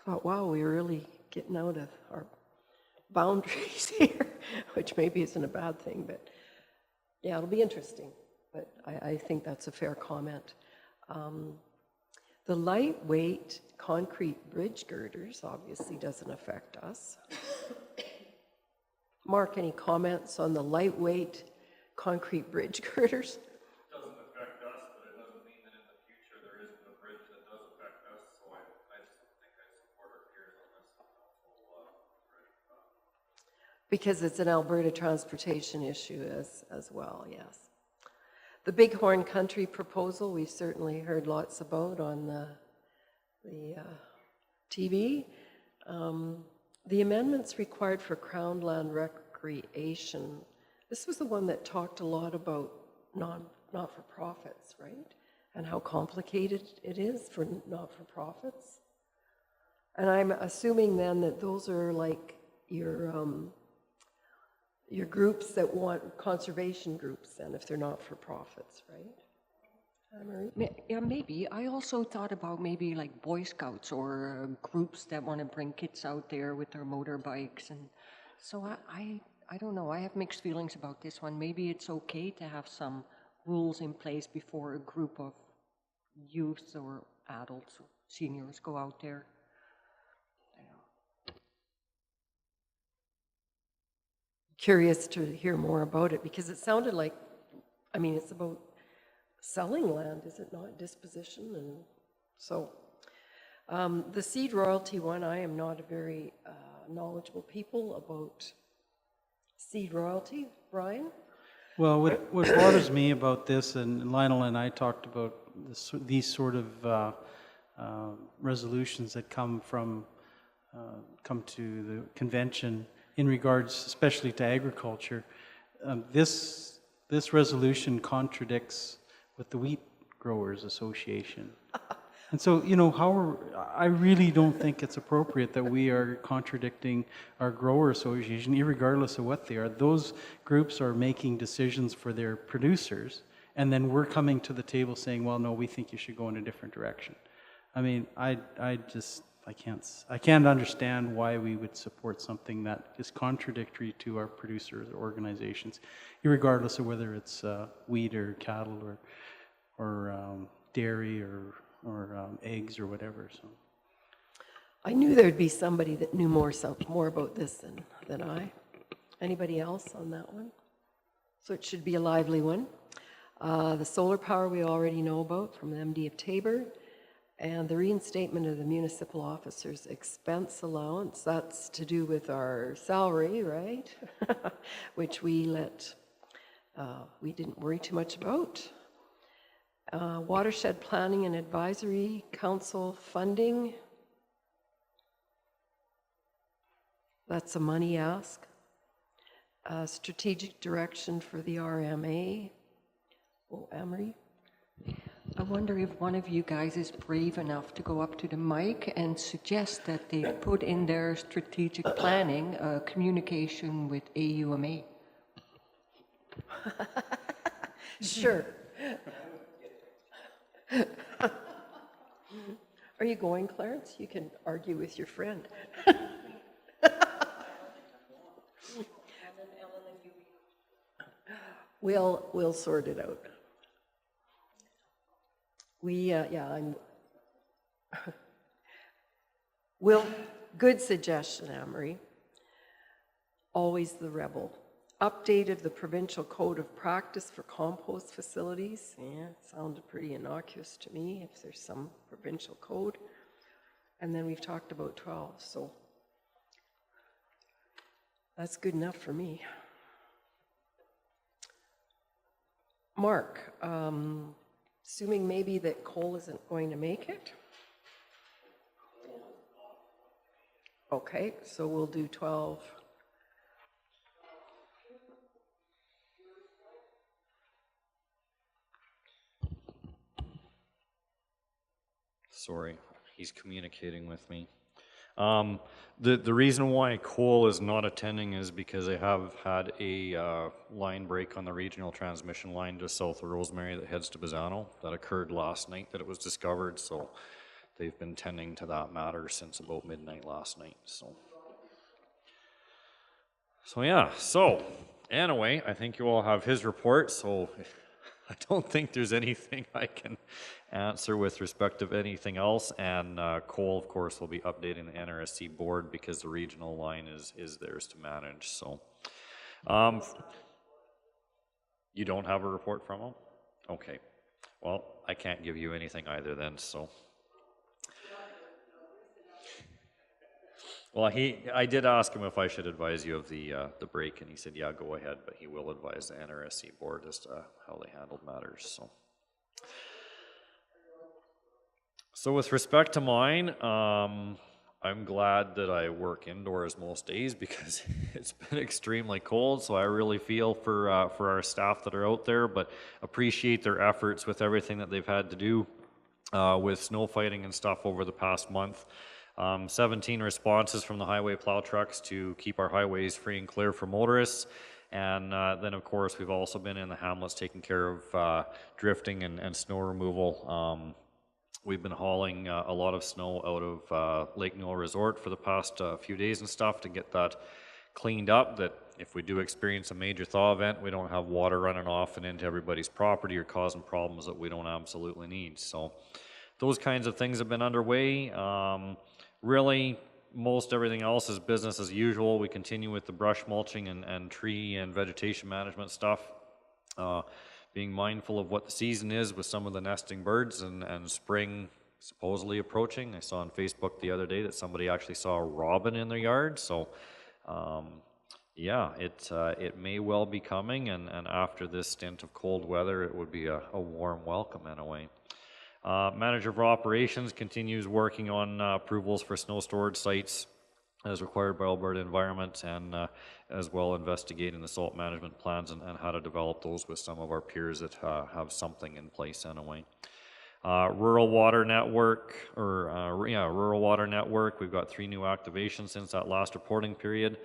thought, wow, we're really getting out of our boundaries here, which maybe isn't a bad thing, but yeah, it'll be interesting. But I think that's a fair comment. The lightweight concrete bridge girders obviously doesn't affect us. Mark, any comments on the lightweight concrete bridge girders? Doesn't affect us, but it doesn't mean that in the future there isn't a bridge that does affect us, so I just don't think I support our peers on this whole Because it's an Alberta transportation issue as well, yes. The Bighorn Country proposal, we've certainly heard lots about on the TV. The amendments required for Crown land recreation, this was the one that talked a lot about not-for-profits, right? And how complicated it is for not-for-profits. And I'm assuming then that those are like your groups that want conservation groups then, if they're not for profits, right? Yeah, maybe. I also thought about maybe like Boy Scouts or groups that want to bring kids out there with their motorbikes. And so I don't know. I have mixed feelings about this one. Maybe it's okay to have some rules in place before a group of youth or adults or seniors go out there. Curious to hear more about it, because it sounded like, I mean, it's about selling land, is it not? Disposition, and so the seed royalty one, I am not a very knowledgeable people about seed royalty. Brian? Well, what bothers me about this, and Lionel and I talked about these sort of resolutions that come to the convention in regards especially to agriculture, this resolution contradicts with the Wheat Growers Association. And so, you know, I really don't think it's appropriate that we are contradicting our grower association, irregardless of what they are. Those groups are making decisions for their producers, and then we're coming to the table saying, well, no, we think you should go in a different direction. I mean, I can't understand why we would support something that is contradictory to our producers organizations, irregardless of whether it's wheat or cattle or dairy or eggs or whatever. So I knew there'd be somebody that knew more about this than I. Anybody else on that one? So it should be a lively one. The solar power we already know about from the MD of Tabor, and the reinstatement of the municipal officer's expense allowance. That's to do with our salary, right? Which we didn't worry too much about. Watershed Planning and Advisory Council funding. That's a money ask. Strategic direction for the RMA. Oh, Amory? I wonder if one of you guys is brave enough to go up to the mic and suggest that they put in their strategic planning communication with AUMA. Sure. Are you going, Clarence? You can argue with your friend. We'll sort it out. Good suggestion, Amory. Always the rebel. Update of the provincial code of practice for compost facilities. Yeah, sounded pretty innocuous to me if there's some provincial code. And then we've talked about 12, so that's good enough for me. Mark, assuming maybe that Cole isn't going to make it? Okay, so we'll do 12. Sorry, he's communicating with me. The reason why Cole is not attending is because they have had a line break on the regional transmission line just south of Rosemary that heads to Bazzano. That occurred last night that it was discovered, so they've been tending to that matter since about midnight last night. So yeah, so anyway, I think you all have his report, so I don't think there's anything I can answer with respect to anything else, and Cole, of course, will be updating the NRSC board because the regional line is theirs to manage. So, you don't have a report from him? Okay. Well, I can't give you anything either then, so. Well, I did ask him if I should advise you of the break, and he said, yeah, go ahead, but he will advise the NRSC board as to how they handled matters, So with respect to mine, I'm glad that I work indoors most days because it's been extremely cold, so I really feel for our staff that are out there, but appreciate their efforts with everything that they've had to do with snow fighting and stuff over the past month. 17 responses from the highway plow trucks to keep our highways free and clear for motorists. And then, of course, we've also been in the hamlets taking care of drifting and snow removal. We've been hauling a lot of snow out of Lake Newell Resort for the past few days and stuff to get that cleaned up, that if we do experience a major thaw event, we don't have water running off and into everybody's property or causing problems that we don't absolutely need. So those kinds of things have been underway. Really, most everything else is business as usual. We continue with the brush mulching and tree and vegetation management stuff. Being mindful of what the season is with some of the nesting birds and spring supposedly approaching. I saw on Facebook the other day that somebody actually saw a robin in their yard. So, yeah, it may well be coming, and after this stint of cold weather, it would be a warm welcome anyway. Manager of Operations continues working on approvals for snow storage sites as required by Alberta Environment, and as well investigating the salt management plans and how to develop those with some of our peers that have something in place anyway. Rural Water Network, Rural Water Network, we've got 3 new activations since that last reporting period.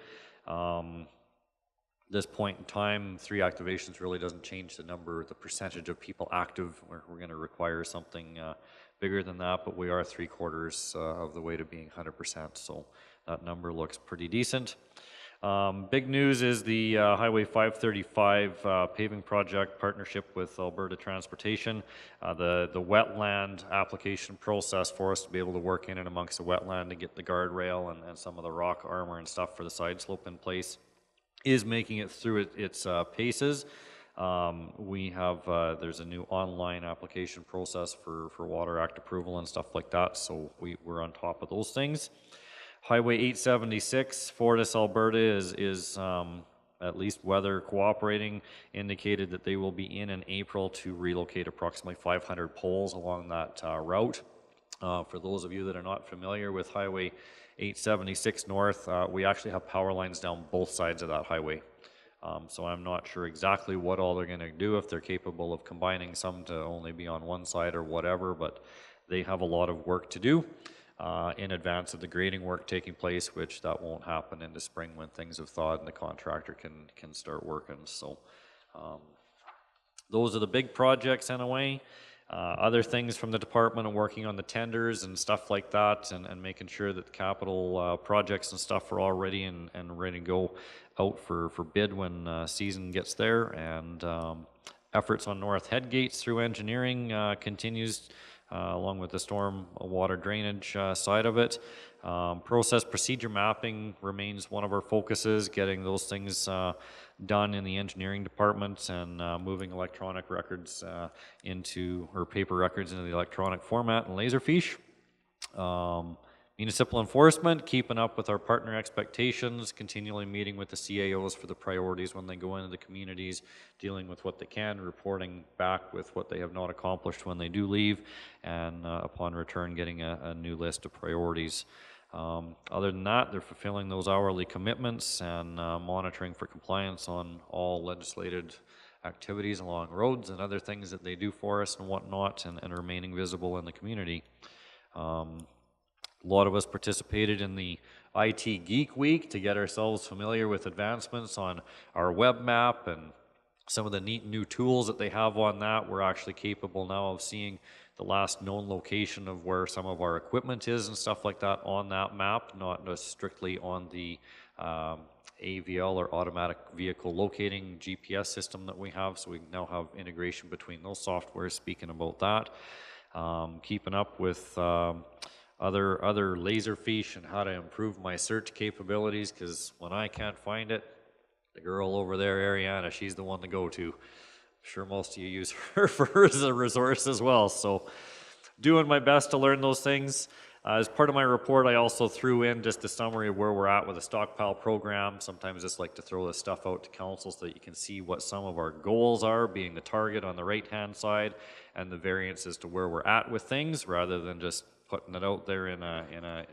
This point in time, 3 activations really doesn't change the percentage of people active. We're going to require something bigger than that, but we are 3/4 of the way to being 100%, so that number looks pretty decent. Big news is the Highway 535 paving project partnership with Alberta Transportation. The wetland application process for us to be able to work in and amongst the wetland to get the guardrail and some of the rock armor and stuff for the side slope in place is making it through its paces. We have, there's a new online application process for Water Act approval and stuff like that, so we're on top of those things. Highway 876, Fortis, Alberta is at least weather cooperating, indicated that they will be in April to relocate approximately 500 poles along that route. For those of you that are not familiar with Highway 876 North, we actually have power lines down both sides of that highway. So I'm not sure exactly what all they're going to do, if they're capable of combining some to only be on one side or whatever, but they have a lot of work to do in advance of the grading work taking place, which that won't happen in the spring when things have thawed and the contractor can start working. So those are the big projects in a way. Other things from the department are working on the tenders and stuff like that, and making sure that the capital projects and stuff are all ready and ready to go out for bid when season gets there. And efforts on North Headgates through engineering continues, along with the storm water drainage side of it. Process procedure mapping remains one of our focuses, getting those things done in the engineering department, and moving electronic records or paper records into the electronic format and Laserfiche. Municipal enforcement, keeping up with our partner expectations, continually meeting with the CAOs for the priorities when they go into the communities, dealing with what they can, reporting back with what they have not accomplished when they do leave, and upon return getting a new list of priorities. Other than that, they're fulfilling those hourly commitments and monitoring for compliance on all legislated activities along roads and other things that they do for us and whatnot, and remaining visible in the community. A lot of us participated in the IT Geek Week to get ourselves familiar with advancements on our web map and some of the neat new tools that they have on that. We're actually capable now of seeing the last known location of where some of our equipment is and stuff like that on that map, not just strictly on the AVL or automatic vehicle locating GPS system that we have. So we now have integration between those softwares, speaking about that. Keeping up with other Laserfiche and how to improve my search capabilities, because when I can't find it, the girl over there, Ariana, she's the one to go to. I'm sure most of you use her for as a resource as well. So doing my best to learn those things. As part of my report, I also threw in just a summary of where we're at with the stockpile program. Sometimes I just like to throw this stuff out to council so that you can see what some of our goals are, being the target on the right-hand side and the variance as to where we're at with things, rather than just putting it out there in a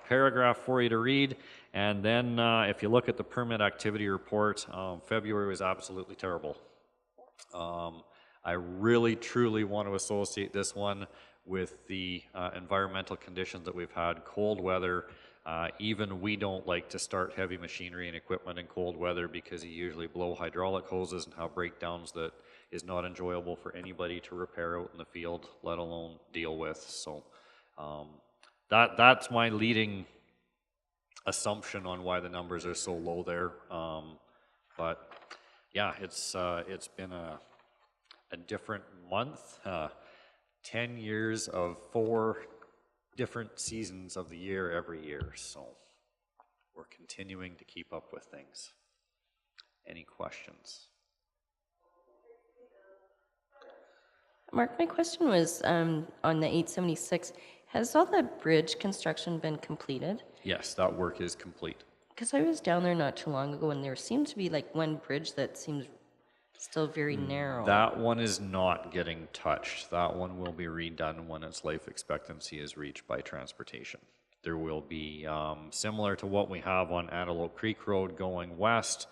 paragraph for you to read. And then if you look at the permit activity report, February was absolutely terrible. I really truly want to associate this one with the environmental conditions that we've had. Cold weather, even we don't like to start heavy machinery and equipment in cold weather, because you usually blow hydraulic hoses and have breakdowns that is not enjoyable for anybody to repair out in the field, let alone deal with. So that's my leading assumption on why the numbers are so low there. But yeah, it's been a different month. 10 years of 4 different seasons of the year every year. So we're continuing to keep up with things. Any questions? Mark, my question was on the 876. Has all that bridge construction been completed? Yes, that work is complete. Because I was down there not too long ago, and there seemed to be like one bridge that seems still very narrow. That one is not getting touched. That one will be redone when its life expectancy is reached by transportation. There will be, similar to what we have on Antelope Creek Road going west,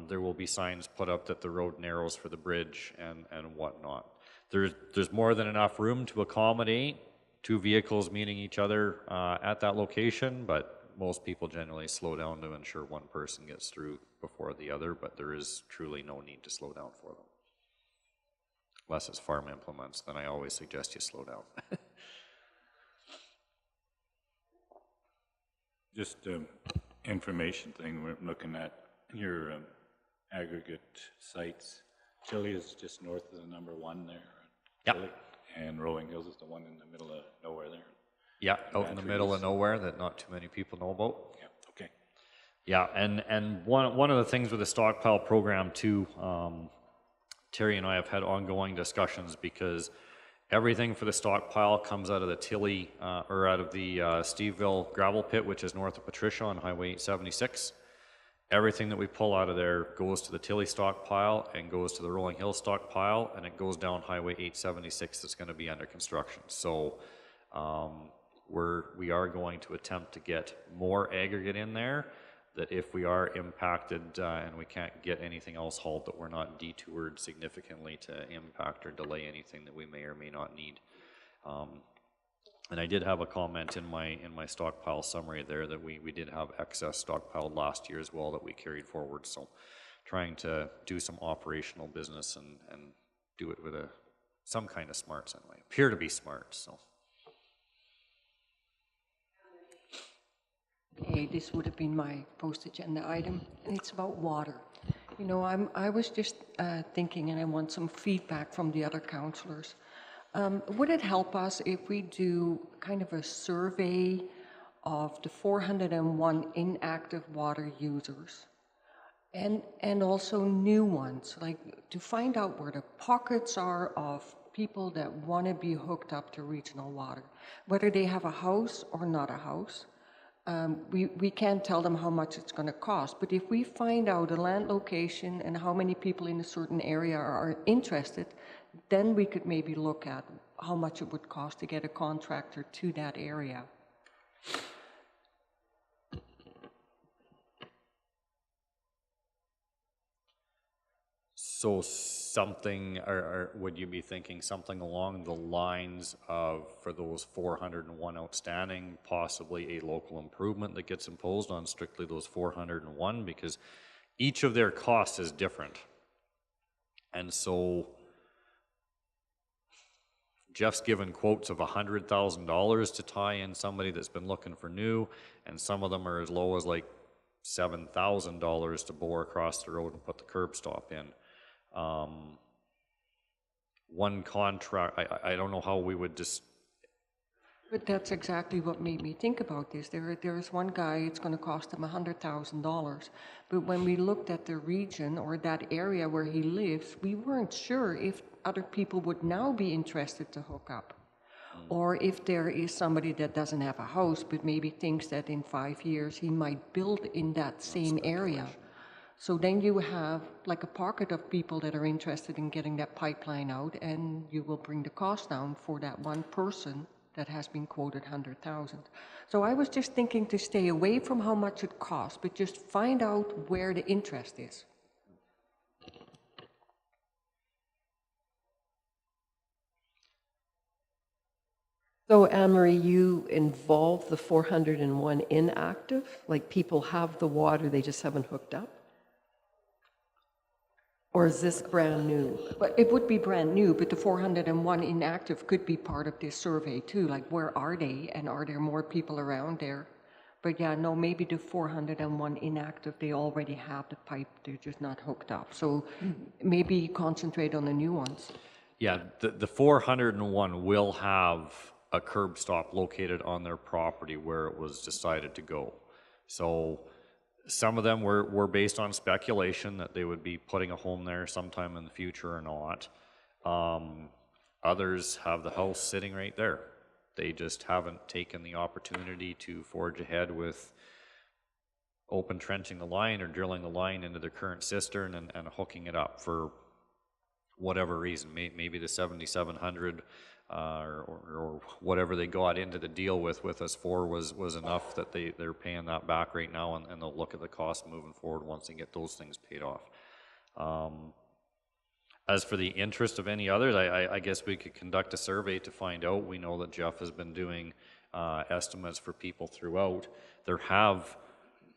there will be signs put up that the road narrows for the bridge and whatnot. There's more than enough room to accommodate 2 vehicles meeting each other at that location, but most people generally slow down to ensure one person gets through before the other, but there is truly no need to slow down for them. Unless it's farm implements, then I always suggest you slow down. Just information thing, we're looking at your aggregate sites. Chile is just north of the number 1 there. Yep. Chile, and Rolling Hills is the one in the middle of nowhere there. Yeah, out in the middle of nowhere that not too many people know about. Yeah, okay. Yeah, and one of the things with the stockpile program too, Terry and I have had ongoing discussions because everything for the stockpile comes out of the Tilly, or out of the Steveville gravel pit, which is north of Patricia on Highway 876. Everything that we pull out of there goes to the Tilly stockpile and goes to the Rolling Hill stockpile, and it goes down Highway 876 that's going to be under construction. So we are going to attempt to get more aggregate in there, that if we are impacted and we can't get anything else hauled, that we're not detoured significantly to impact or delay anything that we may or may not need. And I did have a comment in my stockpile summary there that we did have excess stockpiled last year as well that we carried forward. So trying to do some operational business and do it with some kind of smarts anyway. Appear to be smart, so. Okay, this would have been my post-agenda item, and it's about water. You know, I was just thinking, and I want some feedback from the other councillors. Would it help us if we do kind of a survey of the 401 inactive water users and also new ones, like to find out where the pockets are of people that want to be hooked up to regional water, whether they have a house or not a house? We can't tell them how much it's going to cost, but if we find out the land location and how many people in a certain area are interested, then we could maybe look at how much it would cost to get a contractor to that area. So something, or would you be thinking something along the lines of, for those 401 outstanding, possibly a local improvement that gets imposed on strictly those 401, because each of their costs is different. And so Jeff's given quotes of $100,000 to tie in somebody that's been looking for new, and some of them are as low as like $7,000 to bore across the road and put the curb stop in. One contract, I don't know how we would just... But that's exactly what made me think about this. There's one guy, it's going to cost him $100,000. But when we looked at the region or that area where he lives, we weren't sure if other people would now be interested to hook up. Or if there is somebody that doesn't have a house, but maybe thinks that in 5 years he might build in that same area. So then you have like a pocket of people that are interested in getting that pipeline out, and you will bring the cost down for that one person that has been quoted 100,000. So I was just thinking to stay away from how much it costs, but just find out where the interest is. So Anne-Marie, you involve the 401 inactive? Like people have the water, they just haven't hooked up? Or is this brand new? But it would be brand new, but the 401 inactive could be part of this survey too. Like, where are they, and are there more people around there? But yeah, no, maybe the 401 inactive, they already have the pipe, they're just not hooked up. So maybe concentrate on the new ones. Yeah, the 401 will have a curb stop located on their property where it was decided to go. So some of them were based on speculation that they would be putting a home there sometime in the future or not. Others have the house sitting right there. They just haven't taken the opportunity to forge ahead with open trenching the line or drilling the line into their current cistern and hooking it up for whatever reason. Maybe the 7,700 or whatever they got into the deal with us for was enough that they're paying that back right now, and they'll look at the cost moving forward once they get those things paid off. As for the interest of any others, I guess we could conduct a survey to find out. We know that Jeff has been doing estimates for people throughout. There have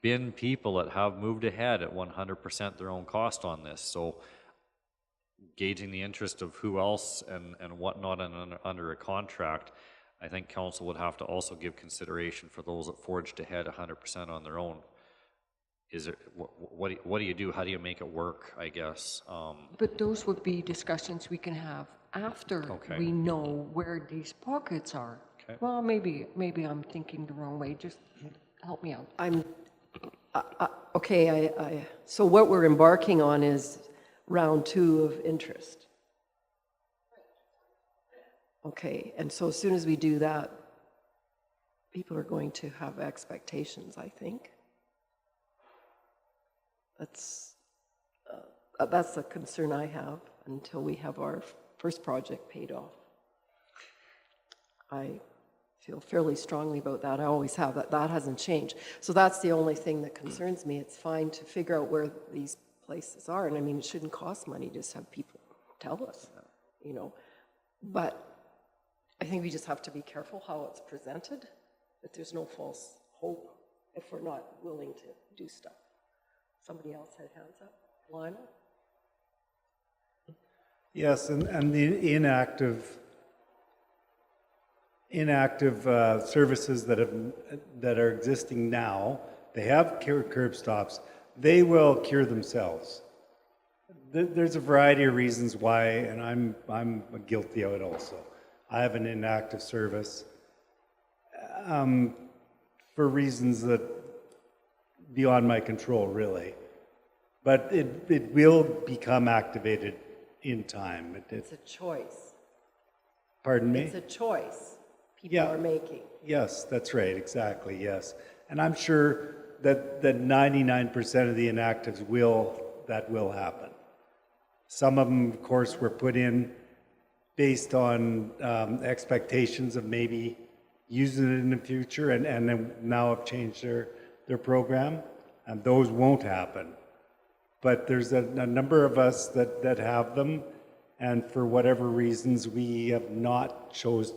been people that have moved ahead at 100% their own cost on this. So gauging the interest of who else and whatnot under a contract, I think council would have to also give consideration for those that forged ahead 100% on their own. Is it, what do you do? How do you make it work, I guess? But those would be discussions we can have after we know where these pockets are. Okay. Well, maybe I'm thinking the wrong way. Just help me out. So what we're embarking on is round 2 of interest. Okay, and so as soon as we do that, people are going to have expectations, I think. That's the concern I have until we have our first project paid off. I feel fairly strongly about that. I always have. That hasn't changed. So that's the only thing that concerns me. It's fine to figure out where these places are. And I mean, it shouldn't cost money to just have people tell us, you know. But I think we just have to be careful how it's presented, that there's no false hope if we're not willing to do stuff. Somebody else had hands up. Lionel? Yes, and the inactive services that are existing now, they have curb stops. They will cure themselves. There's a variety of reasons why, and I'm guilty of it also. I have an inactive service for reasons that beyond my control, really. But it will become activated in time. It's a choice. Pardon me? It's a choice people are making. Yes, that's right, exactly, yes. And I'm sure that 99% of the inactives will happen. Some of them, of course, were put in based on expectations of maybe using it in the future and then now have changed their program, and those won't happen. But there's a number of us that have them, and for whatever reasons, we have not chose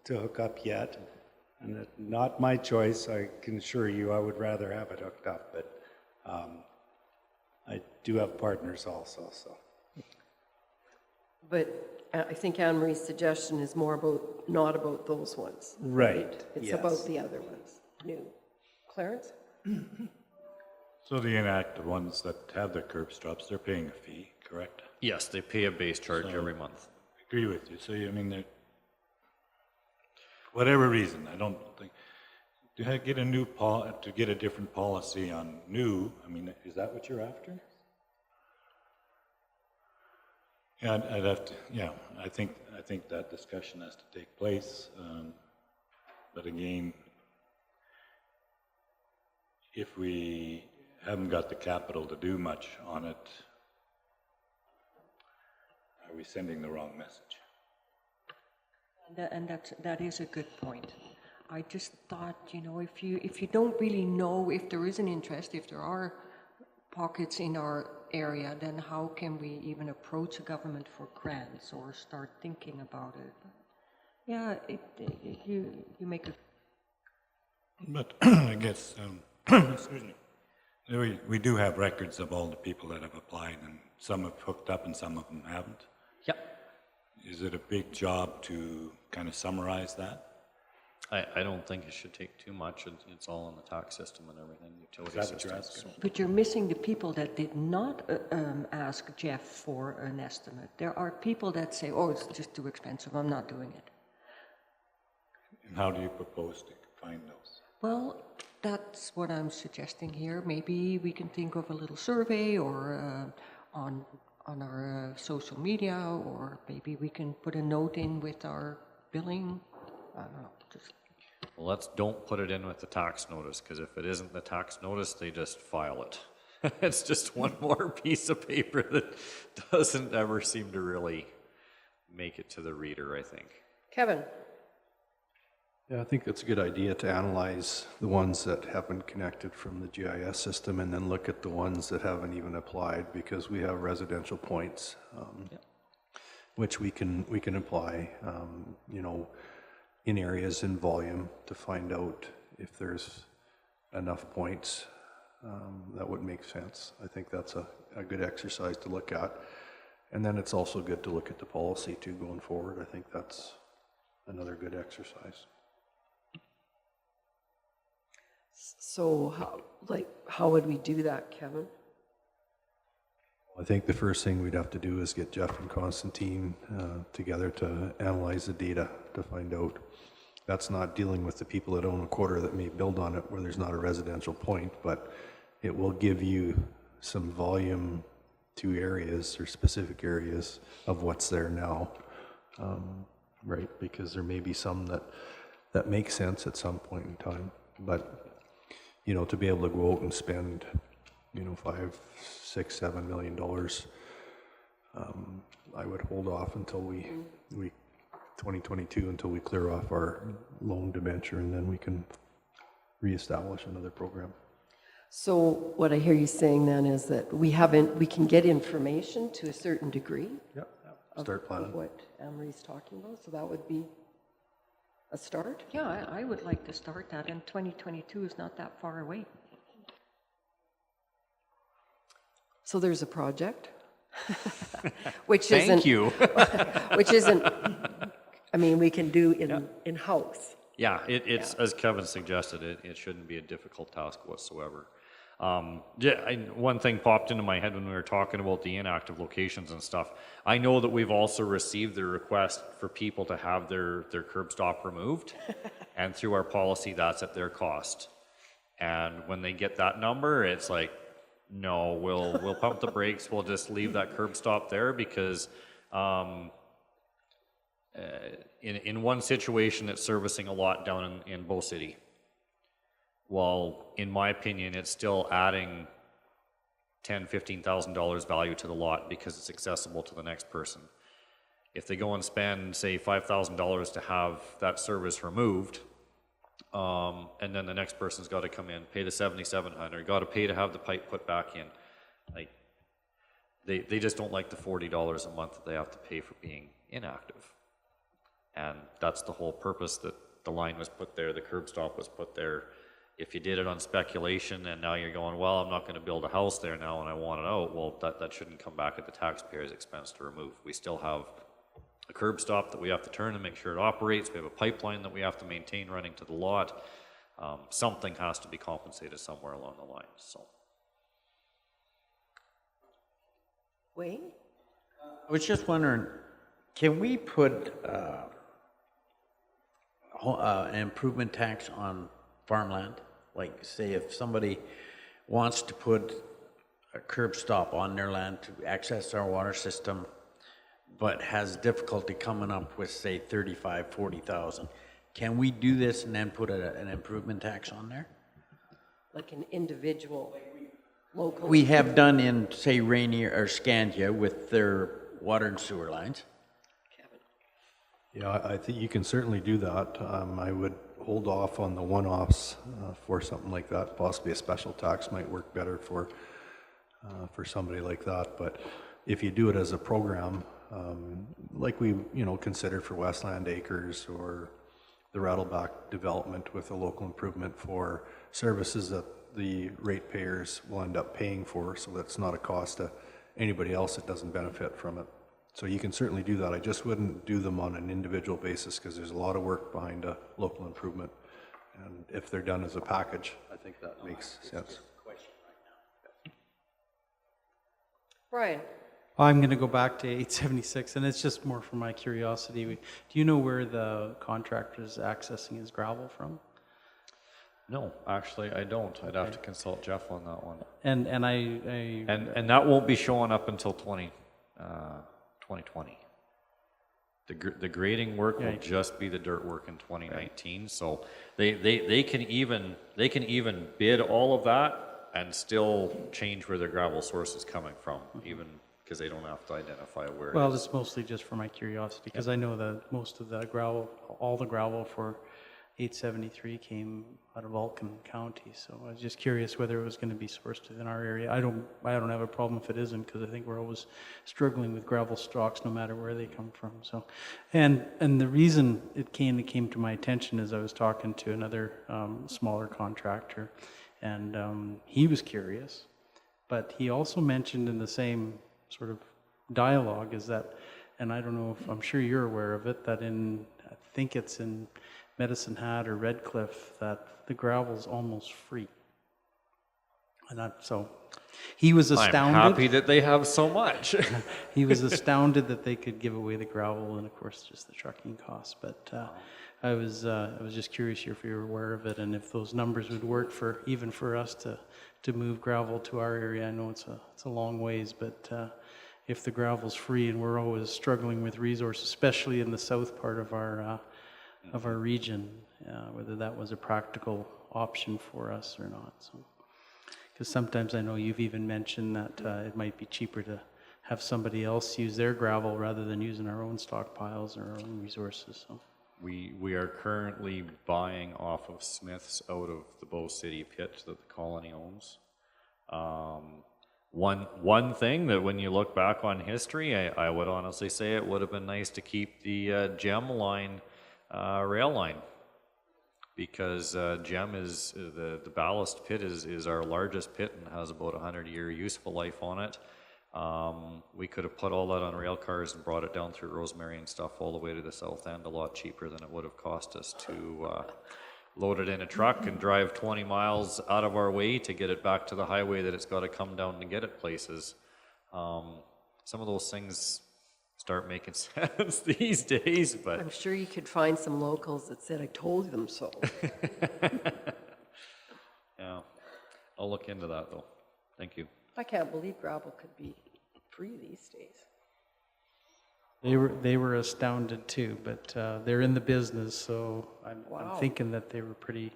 to hook up yet. And it's not my choice, I can assure you, I would rather have it hooked up, but I do have partners also, so. But I think Anne Marie's suggestion is more about, not about those ones. Right, It's yes. about the other ones, new. Clarence? So the inactive ones that have their curb stops, they're paying a fee, correct? Yes, they pay a base charge every month. I agree with you. So, I mean, whatever reason, I don't think, to get a different policy on new, I mean, is that what you're after? Yeah, I'd have to, yeah, I think that discussion has to take place. But again, if we haven't got the capital to do much on it, are we sending the wrong message? And that is a good point. I just thought, you know, if you don't really know if there is an interest, if there are pockets in our area, then how can we even approach a government for grants or start thinking about it? Yeah, you make a... But I guess, excuse me, we do have records of all the people that have applied, and some have hooked up and some of them haven't. Yep. Is it a big job to kind of summarize that? I don't think it should take too much. It's all in the tax system and everything, utility Is that what you're systems. asking? But you're missing the people that did not ask Jeff for an estimate. There are people that say, oh, it's just too expensive, I'm not doing it. And how do you propose to find those? Well, that's what I'm suggesting here. Maybe we can think of a little survey or on our social media, or maybe we can put a note in with our billing. I don't know. Well, don't put it in with the tax notice, because if it isn't the tax notice, they just file it. It's just one more piece of paper that doesn't ever seem to really make it to the reader, I think. Kevin? Yeah, I think that's a good idea to analyze the ones that have been connected from the GIS system and then look at the ones that haven't even applied, because we have residential points, which we can apply, you know, in areas in volume to find out if there's enough points that would make sense. I think that's a good exercise to look at. And then it's also good to look at the policy too going forward. I think that's another good exercise. So how would we do that, Kevin? I think the first thing we'd have to do is get Jeff and Constantine together to analyze the data to find out. That's not dealing with the people that own a quarter that may build on it where there's not a residential point, but it will give you some volume two areas or specific areas of what's there now, right? Because there may be some that make sense at some point in time, but to be able to go out and spend, $5, $6, $7 million, I would hold off until we 2022 until we clear off our loan debenture, and then we can reestablish another program. So what I hear you saying then is that we can get information to a certain degree. Yep. Start planning. Of what Anne-Marie's talking about, so that would be a start? Yeah, I would like to start that, and 2022 is not that far away. So there's a project, which Thank isn't, you. which isn't, I mean, we can do in-house. Yeah, it's as Kevin suggested, it shouldn't be a difficult task whatsoever. One thing popped into my head when we were talking about the inactive locations and stuff. I know that we've also received the request for people to have their curb stop removed, and through our policy, that's at their cost. And when they get that number, it's like, no, we'll pump the brakes. We'll just leave that curb stop there because in one situation, it's servicing a lot down in Bow City. Well, in my opinion, it's still adding $10,000, $15,000 value to the lot because it's accessible to the next person. If they go and spend, say, $5,000 to have that service removed, and then the next person's got to come in, pay the $7,700, got to pay to have the pipe put back in. Like, they just don't like the $40 a month that they have to pay for being inactive. And that's the whole purpose that the line was put there, the curb stop was put there. If you did it on speculation and now you're going, well, I'm not going to build a house there now and I want it out, well, that shouldn't come back at the taxpayer's expense to remove. We still have a curb stop that we have to turn and make sure it operates. We have a pipeline that we have to maintain running to the lot. Something has to be compensated somewhere along the line. So, Wayne? I was just wondering, can we put an improvement tax on farmland? Like, say, if somebody wants to put a curb stop on their land to access our water system, but has difficulty coming up with, say, 35, 40,000, can we do this and then put an improvement tax on there? Like an individual, local? We have done in, say, Rainier or Scandia with their water and sewer lines. Yeah, I think you can certainly do that. I would hold off on the one-offs for something like that. Possibly a special tax might work better for somebody like that. But if you do it as a program, like we considered for Westland Acres or the Rattleback development with a local improvement for services that the ratepayers will end up paying for, so that's not a cost to anybody else that doesn't benefit from it. So you can certainly do that. I just wouldn't do them on an individual basis because there's a lot of work behind a local improvement. And if they're done as a package, I think that makes sense. Brian? I'm going to go back to 876, and it's just more for my curiosity. Do you know where the contractor is accessing his gravel from? no, actually, I don't. I'd have to consult Jeff on that one. And that won't be showing up until 2020. The grading work will just be the dirt work in 2019. So they can even bid all of that and still change where their gravel source is coming from, even because they don't have to identify where. Well, it's mostly just for my curiosity because I know that most of the gravel, all the gravel for 873 came out of Vulcan County. So I was just curious whether it was going to be sourced within our area. I don't have a problem if it isn't, because I think we're always struggling with gravel stocks no matter where they come from. So, and the reason it came to my attention is I was talking to another smaller contractor, and he was curious, but he also mentioned in the same sort of dialogue is that, and I don't know if I'm sure you're aware of it, that I think it's in Medicine Hat or Redcliffe that the gravel's almost free. And so He was I'm astounded. happy that they have so much. He was astounded that they could give away the gravel and, of course, just the trucking costs. But I was just curious if you were aware of it and if those numbers would work for even for us to move gravel to our area. I know it's a long ways, but if the gravel's free, and we're always struggling with resources, especially in the south part of our region, whether that was a practical option for us or not. So, because sometimes I know you've even mentioned that it might be cheaper to have somebody else use their gravel rather than using our own stockpiles or our own resources. So. We are currently buying off of Smith's out of the Bow City pit that the colony owns. One thing that when you look back on history, I would honestly say it would have been nice to keep the GEM line, rail line, because GEM is the ballast pit is our largest pit and has about 100-year useful life on it. We could have put all that on rail cars and brought it down through Rosemary and stuff all the way to the south end a lot cheaper than it would have cost us to load it in a truck and drive 20 miles out of our way to get it back to the highway that it's got to come down to get it places. Some of those things start making sense these days, but I'm sure you could find some locals that said, I told them so. yeah, I'll look into that though. Thank you. I can't believe gravel could be free these days. They were astounded too, but they're in the business, so I'm thinking that they were pretty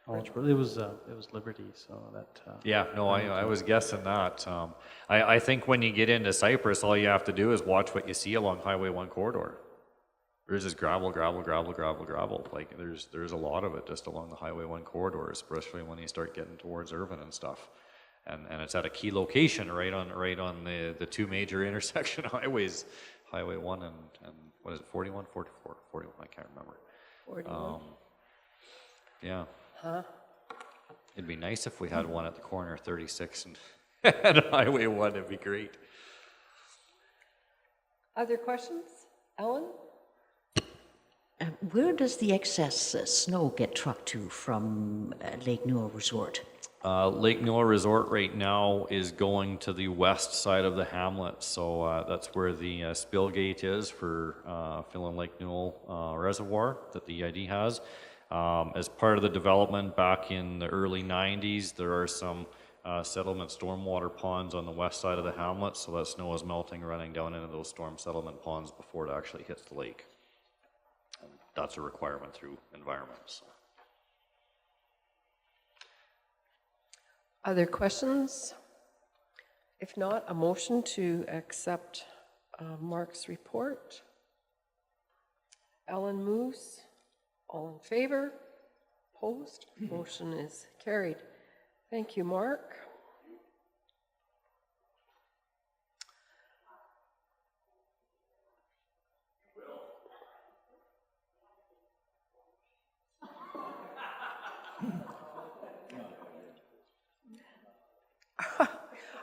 knowledgeable. It was Liberty, so that. Yeah, no, I was guessing that. I think when you get into Cypress, all you have to do is watch what you see along Highway 1 corridor. There's just gravel. Like there's a lot of it just along the Highway 1 corridor, especially when you start getting towards Irvine and stuff. And it's at a key location right on the two major intersection highways, Highway 1 and what is it, 41, 44, 41, I can't remember. 41. Yeah. Huh? It'd be nice if we had one at the corner of 36 and Highway 1, it'd be great. Other questions? Ellen? Where does the excess snow get trucked to from Lake Newell Resort? Lake Newell Resort right now is going to the west side of the hamlet, so that's where the spill gate is for filling Lake Newell Reservoir that the EID has. As part of the development back in the early 90s, there are some settlement stormwater ponds on the west side of the hamlet, so that snow is melting, running down into those storm settlement ponds before it actually hits the lake. And that's a requirement through environment. So. Other questions? If not, a motion to accept Mark's report. Ellen moves. All in favor? Opposed? Motion is carried. Thank you, Mark.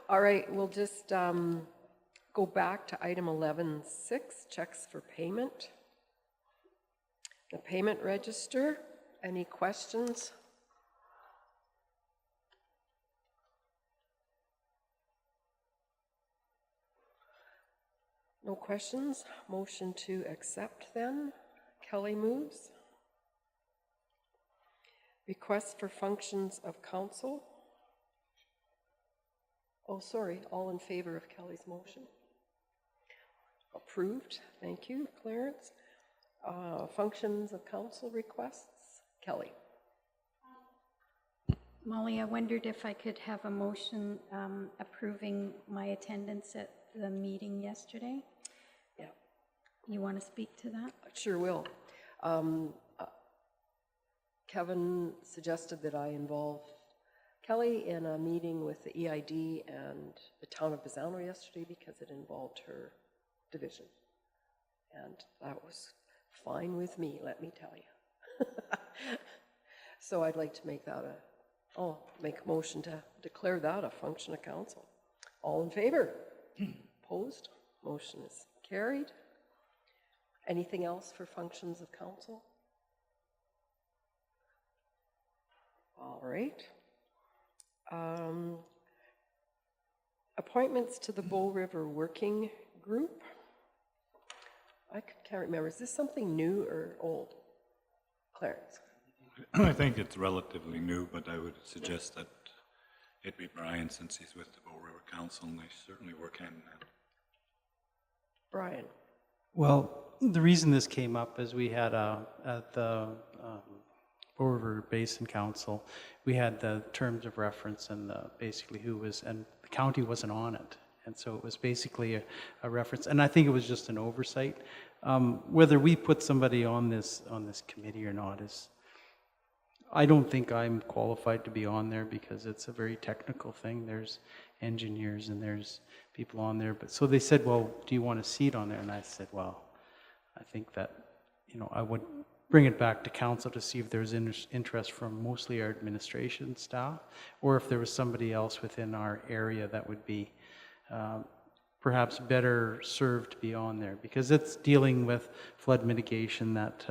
All right, we'll just go back to item 11.6, checks for payment. The payment register, any questions? No questions? Motion to accept then. Kelly moves. Request for functions of council. Oh, sorry, all in favor of Kelly's motion? Approved. Thank you, Clarence. Functions of council requests. Kelly. Molly, I wondered if I could have a motion approving my attendance at the meeting yesterday. Yeah. You want to speak to that? Sure will. Kevin suggested that I involve Kelly in a meeting with the EID and the town of Bazzano yesterday because it involved her division. And that was fine with me, let me tell you. So I'd like to make that make a motion to declare that a function of council. All in favor? Opposed? Motion is carried. Anything else for functions of council? All right. Appointments to the Bull River Working Group. Can't remember. Is this something new or old? Clarence? I think it's relatively new, but I would suggest that it be Brian, since he's with the Bow River Council, and they certainly work hand in hand. Brian? Well, the reason this came up is we had at the Bow River Basin Council, we had the terms of reference and basically who was, and the county wasn't on it. And so it was basically a reference, and I think it was just an oversight. Whether we put somebody on this committee or not is, I don't think I'm qualified to be on there because it's a very technical thing. There's engineers and there's people on there. But so they said, well, do you want a seat on there? And I said, well, I think that, I would bring it back to council to see if there's interest from mostly our administration staff, or if there was somebody else within our area that would be perhaps better served to be on there, because it's dealing with flood mitigation that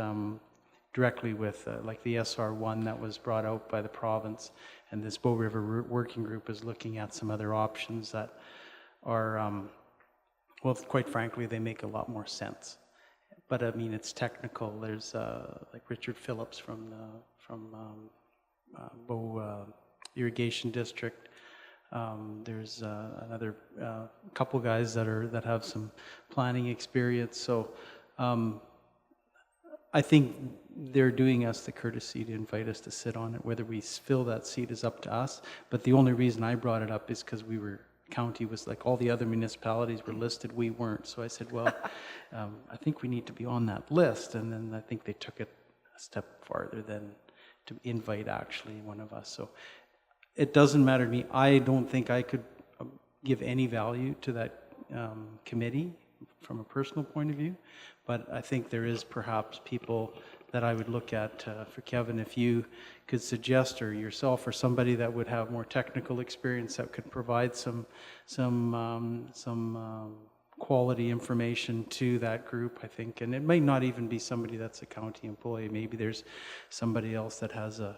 directly with like the SR1 that was brought out by the province, and this Bow River Working Group is looking at some other options that are, well, quite frankly, they make a lot more sense. But I mean, it's technical. There's like Richard Phillips from Bow Irrigation District. There's another couple guys that have some planning experience. So I think they're doing us the courtesy to invite us to sit on it. Whether we fill that seat is up to us. But the only reason I brought it up is because county was like all the other municipalities were listed, we weren't. So I said, well, I think we need to be on that list. And then I think they took it a step farther than to invite actually one of us. So it doesn't matter to me. I don't think I could give any value to that committee from a personal point of view, but I think there is perhaps people that I would look at for Kevin, if you could suggest, or yourself, or somebody that would have more technical experience that could provide some quality information to that group, I think. And it might not even be somebody that's a county employee. Maybe there's somebody else that has a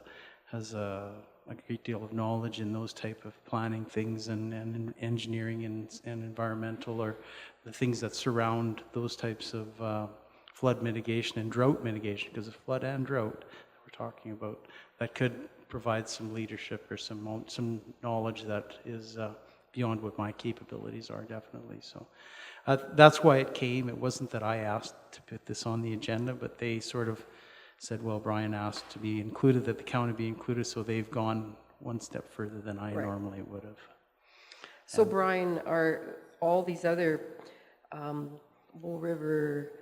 great deal of knowledge in those type of planning things and engineering and environmental, or the things that surround those types of flood mitigation and drought mitigation, because of flood and drought that we're talking about, that could provide some leadership or some knowledge that is beyond what my capabilities are, definitely. So that's why it came. It wasn't that I asked to put this on the agenda, but they sort of said, well, Brian asked to be included, that the county be included, so they've gone one step further than I normally would have. So Brian, are all these other Bull River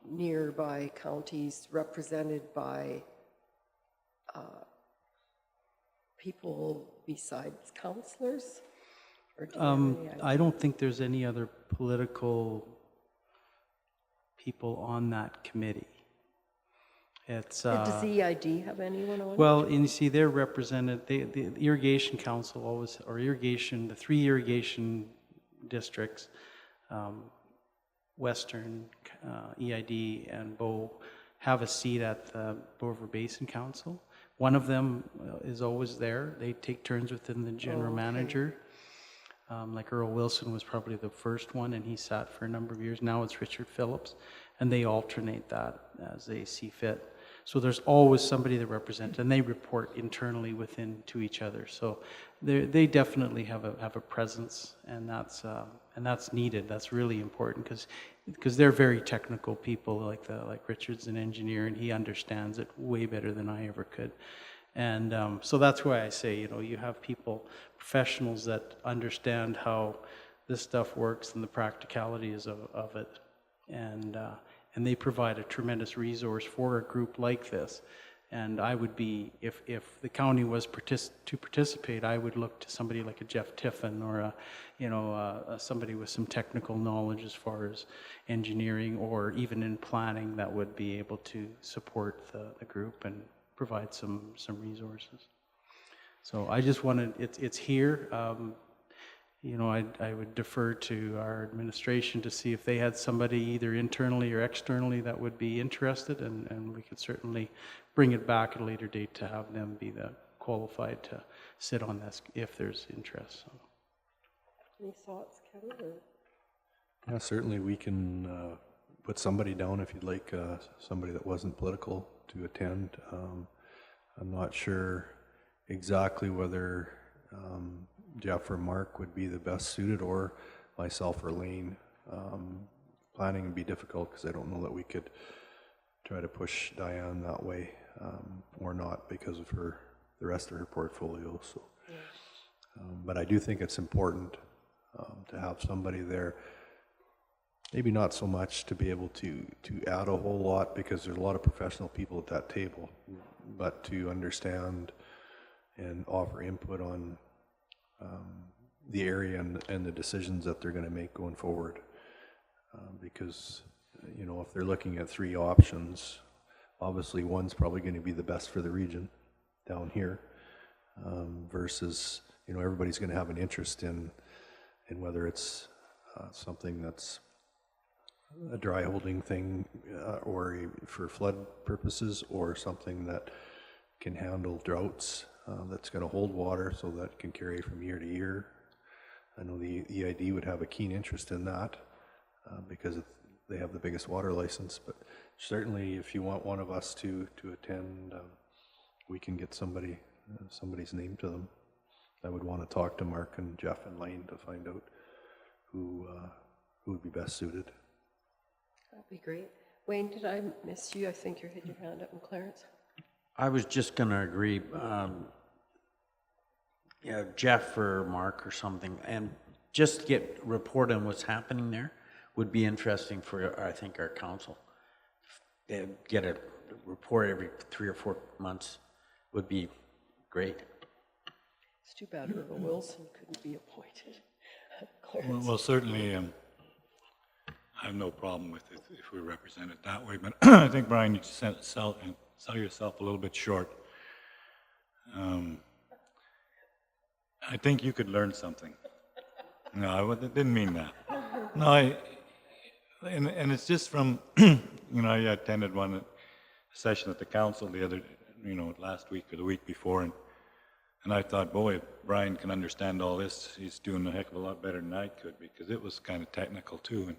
nearby counties represented by people besides councillors? Or do you have any idea? I don't think there's any other political people on that committee. It's does the EID have anyone on well, it? and you see, they're represented. The irrigation council always, or irrigation, the 3 irrigation districts, Western, EID, and Bow, have a seat at the Bow River Basin Council. One of them is always there. They take turns within the general manager. Like Earl Wilson was probably the first one, and he sat for a number of years. Now it's Richard Phillips, and they alternate that as they see fit. So there's always somebody that represents, and they report internally to each other. So they definitely have a presence, and that's needed. That's really important because they're very technical people. Like Richard's an engineer, and he understands it way better than I ever could. And so that's why I say, you have people, professionals that understand how this stuff works and the practicalities of it, and they provide a tremendous resource for a group like this. And I would be, if the county was to participate, I would look to somebody like a Jeff Tiffin, or somebody with some technical knowledge as far as engineering or even in planning, that would be able to support the group and provide some resources. So I just wanted, it's here. I would defer to our administration to see if they had somebody either internally or externally that would be interested, and we could certainly bring it back at a later date to have them be qualified to sit on this if there's interest. So. Any thoughts, Kevin? Or? Yeah, certainly we can put somebody down if you'd like, somebody that wasn't political to attend. I'm not sure exactly whether Jeff or Mark would be the best suited, or myself or Lane. Planning would be difficult because I don't know that we could try to push Diane that way, or not because of the rest of her portfolio. So, but I do think it's important to have somebody there. Maybe not so much to be able to add a whole lot, because there's a lot of professional people at that table, but to understand and offer input on the area and the decisions that they're going to make going forward. Because, you know, if they're looking at 3 options, obviously one's probably going to be the best for the region down here, versus, you know, everybody's going to have an interest in whether it's something that's a dry holding thing or for flood purposes, or something that can handle droughts, that's going to hold water so that it can carry from year to year. I know the EID would have a keen interest in that because they have the biggest water license, but certainly if you want one of us to attend, we can get somebody's name to them. I would want to talk to Mark and Jeff and Lane to find out who would be best suited. That'd be great. Wayne, did I miss you? I think you had your hand up, and Clarence. I was just going to agree, yeah, Jeff or Mark or something, and just get report on what's happening there would be interesting for, I think, our council. Get a report every 3 or 4 months would be great. It's too bad Earl Wilson couldn't be appointed. Clarence. Well, certainly, I have no problem with it if we represent it that way, but I think, Brian, you sell yourself a little bit short. I think you could learn something. No, I didn't mean that. No, and it's just from, you know, I attended one session at the council last week or the week before, and I thought, boy, if Brian can understand all this, he's doing a heck of a lot better than I could, because it was kind of technical too.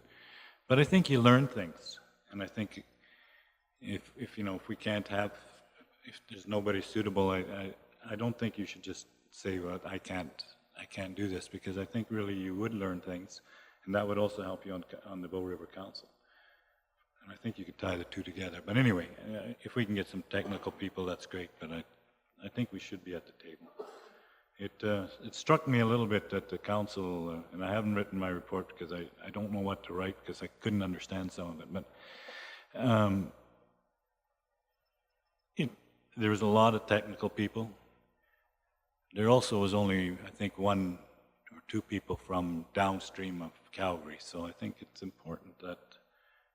But I think you learn things, and I think if we can't have, if there's nobody suitable, I don't think you should just say, well, I can't do this, because I think really you would learn things, and that would also help you on the Bow River Council. And I think you could tie the two together. But anyway, if we can get some technical people, that's great, but I think we should be at the table. It struck me a little bit that the council, and I haven't written my report because I don't know what to write because I couldn't understand some of it, but there was a lot of technical people. There also was only, I think, 1 or 2 people from downstream of Calgary, so I think it's important that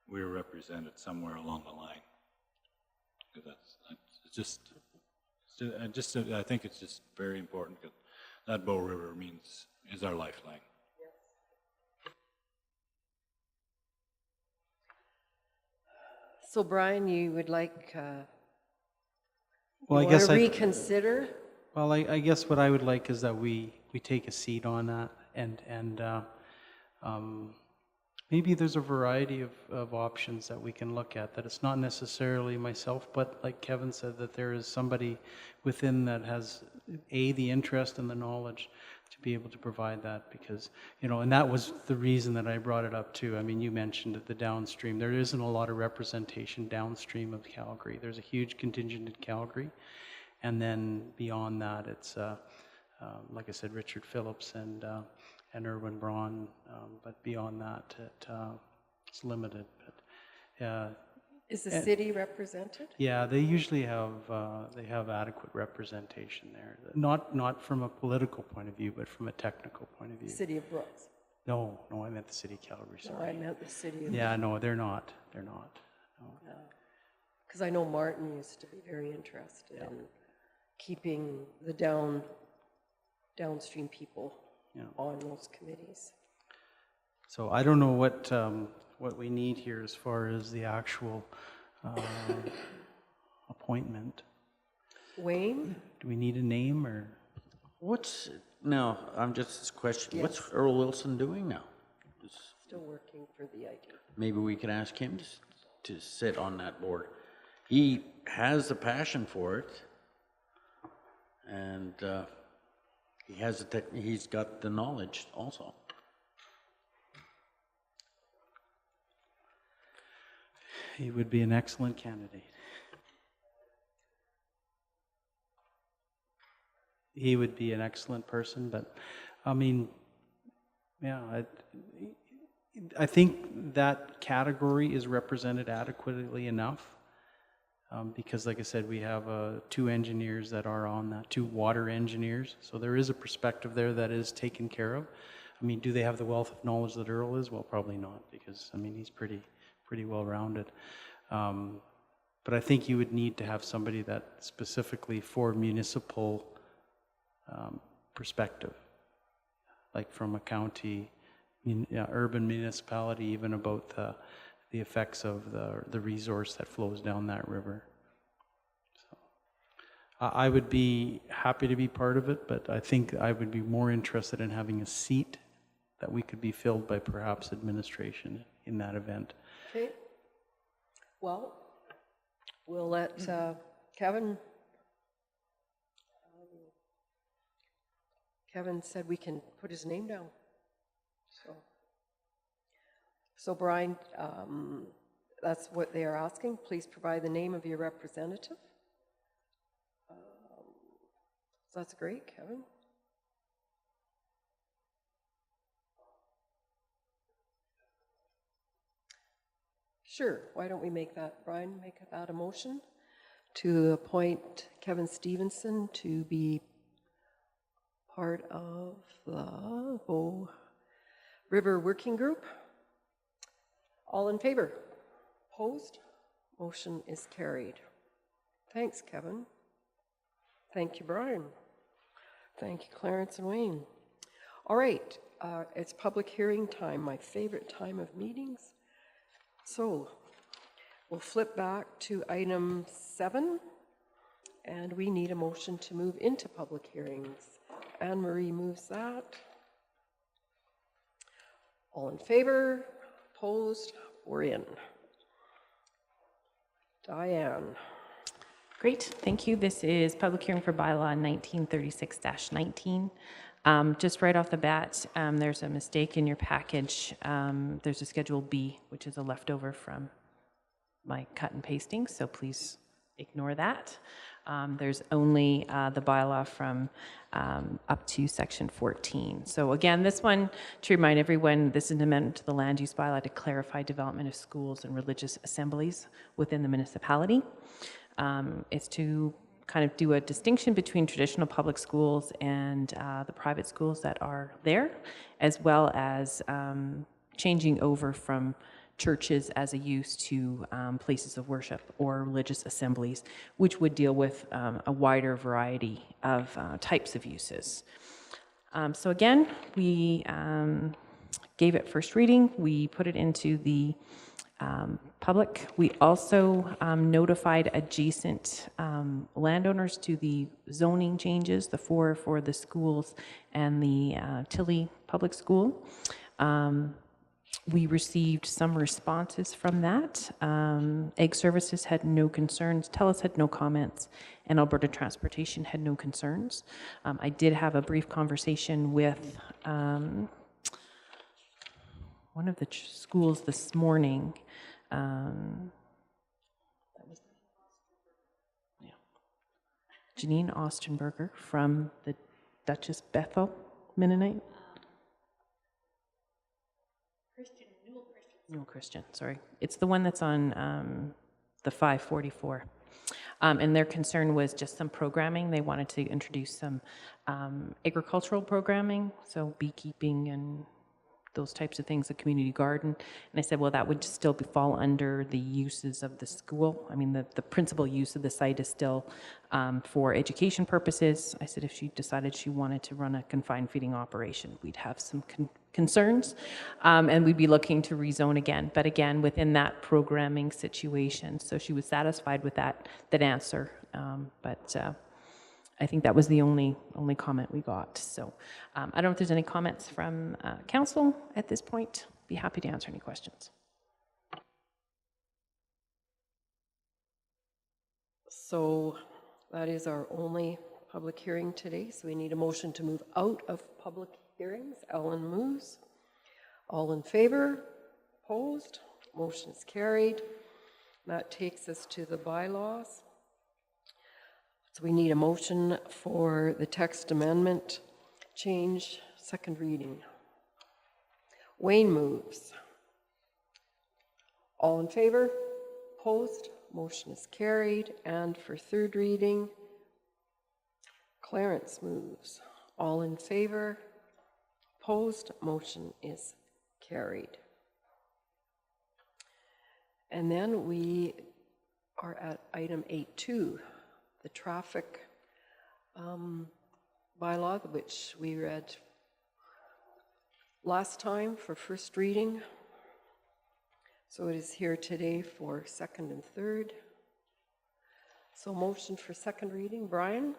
we're represented somewhere along the line. Because I think it's just very important, because that Bow River is our lifeline. So, Brian, you would like Well, I you guess want to reconsider? Well, I guess what I would like is that we take a seat on that, and maybe there's a variety of options that we can look at, that it's not necessarily myself, but like Kevin said, that there is somebody within that has the interest and the knowledge to be able to provide that, because, and that was the reason that I brought it up too. I mean, you mentioned at the downstream, there isn't a lot of representation downstream of Calgary. There's a huge contingent in Calgary. And then beyond that, it's, like I said, Richard Phillips and Erwin Braun, but beyond that, it's limited. But is the city represented? Yeah, they usually have adequate representation there. Not from a political point of view, but from a technical point of view. City of Brooks. No, I meant the city of Calgary. Sorry. No, I meant the city of. Yeah, no, they're not. They're not. No. Because I know Martin used to be very interested in keeping the downstream people on those committees. So I don't know what we need here as far as the actual appointment. Wayne? Do we need a name, or? no, I'm just questioning, what's Yes. Earl Wilson doing now? Still working for the ID. Maybe we could ask him to sit on that board. He has the passion for it, and he's got the knowledge also. He would be an excellent candidate. He would be an excellent person, but I mean, yeah, I think that category is represented adequately enough, because like I said, we have 2 engineers that are on that, 2 water engineers, so there is a perspective there that is taken care of. I mean, do they have the wealth of knowledge that Earl is? Well, probably not, because I mean, he's pretty well-rounded. But I think you would need to have somebody that specifically for municipal perspective, like from a county, urban municipality, even about the effects of the resource that flows down that river. So I would be happy to be part of it, but I think I would be more interested in having a seat that we could be filled by perhaps administration in that event. Okay. Well, we'll let Kevin. Kevin said we can put his name down. So Brian, that's what they are asking. Please provide the name of your representative. So that's great, Kevin. Sure, why don't we make that, Brian, make that a motion to appoint Kevin Stevenson to be part of the Bow River Working Group. All in favor? Opposed? Motion is carried. Thanks, Kevin. Thank you, Brian. Thank you, Clarence and Wayne. All right, it's public hearing time, my favorite time of meetings. So we'll flip back to item 7, and we need a motion to move into public hearings. Anne Marie moves that. All in favor? Opposed? We're in. Diane. Great, thank you. This is public hearing for bylaw 1936-19. Just right off the bat, there's a mistake in your package. There's a Schedule B, which is a leftover from my cut and pasting, so please ignore that. There's only the bylaw from up to section 14. So again, this one, to remind everyone, this is an amendment to the land use bylaw to clarify development of schools and religious assemblies within the municipality. It's to kind of do a distinction between traditional public schools and the private schools that are there, as well as changing over from churches as a use to places of worship or religious assemblies, which would deal with a wider variety of types of uses. So again, we gave it first reading. We put it into the public. We also notified adjacent landowners to the zoning changes, the 4 for the schools and the Tilly Public School. We received some responses from that. Egg Services had no concerns, TELUS had no comments, and Alberta Transportation had no concerns. I did have a brief conversation with one of the schools this morning. Janine Ostenberger from the Duchess Bethel Mennonite. Newell Christian, sorry. It's the one that's on the 544. And their concern was just some programming. They wanted to introduce some agricultural programming, so beekeeping and those types of things, a community garden. And I said, well, that would still fall under the uses of the school. I mean, the principal use of the site is still for education purposes. I said, if she decided she wanted to run a confined feeding operation, we'd have some concerns, and we'd be looking to rezone again. But again, within that programming situation. So she was satisfied with that answer. But I think that was the only comment we got. So I don't know if there's any comments from council at this point. Be happy to answer any questions. So that is our only public hearing today. So we need a motion to move out of public hearings. Ellen moves. All in favor? Opposed? Motion is carried. That takes us to the bylaws. So we need a motion for the text amendment change, second reading. Wayne moves. All in favor? Opposed? Motion is carried. And for third reading, Clarence moves. All in favor? Opposed? Motion is carried. And then we are at item 8.2, the traffic bylaw, which we read last time for first reading. So it is here today for second and third. So motion for second reading, Brian?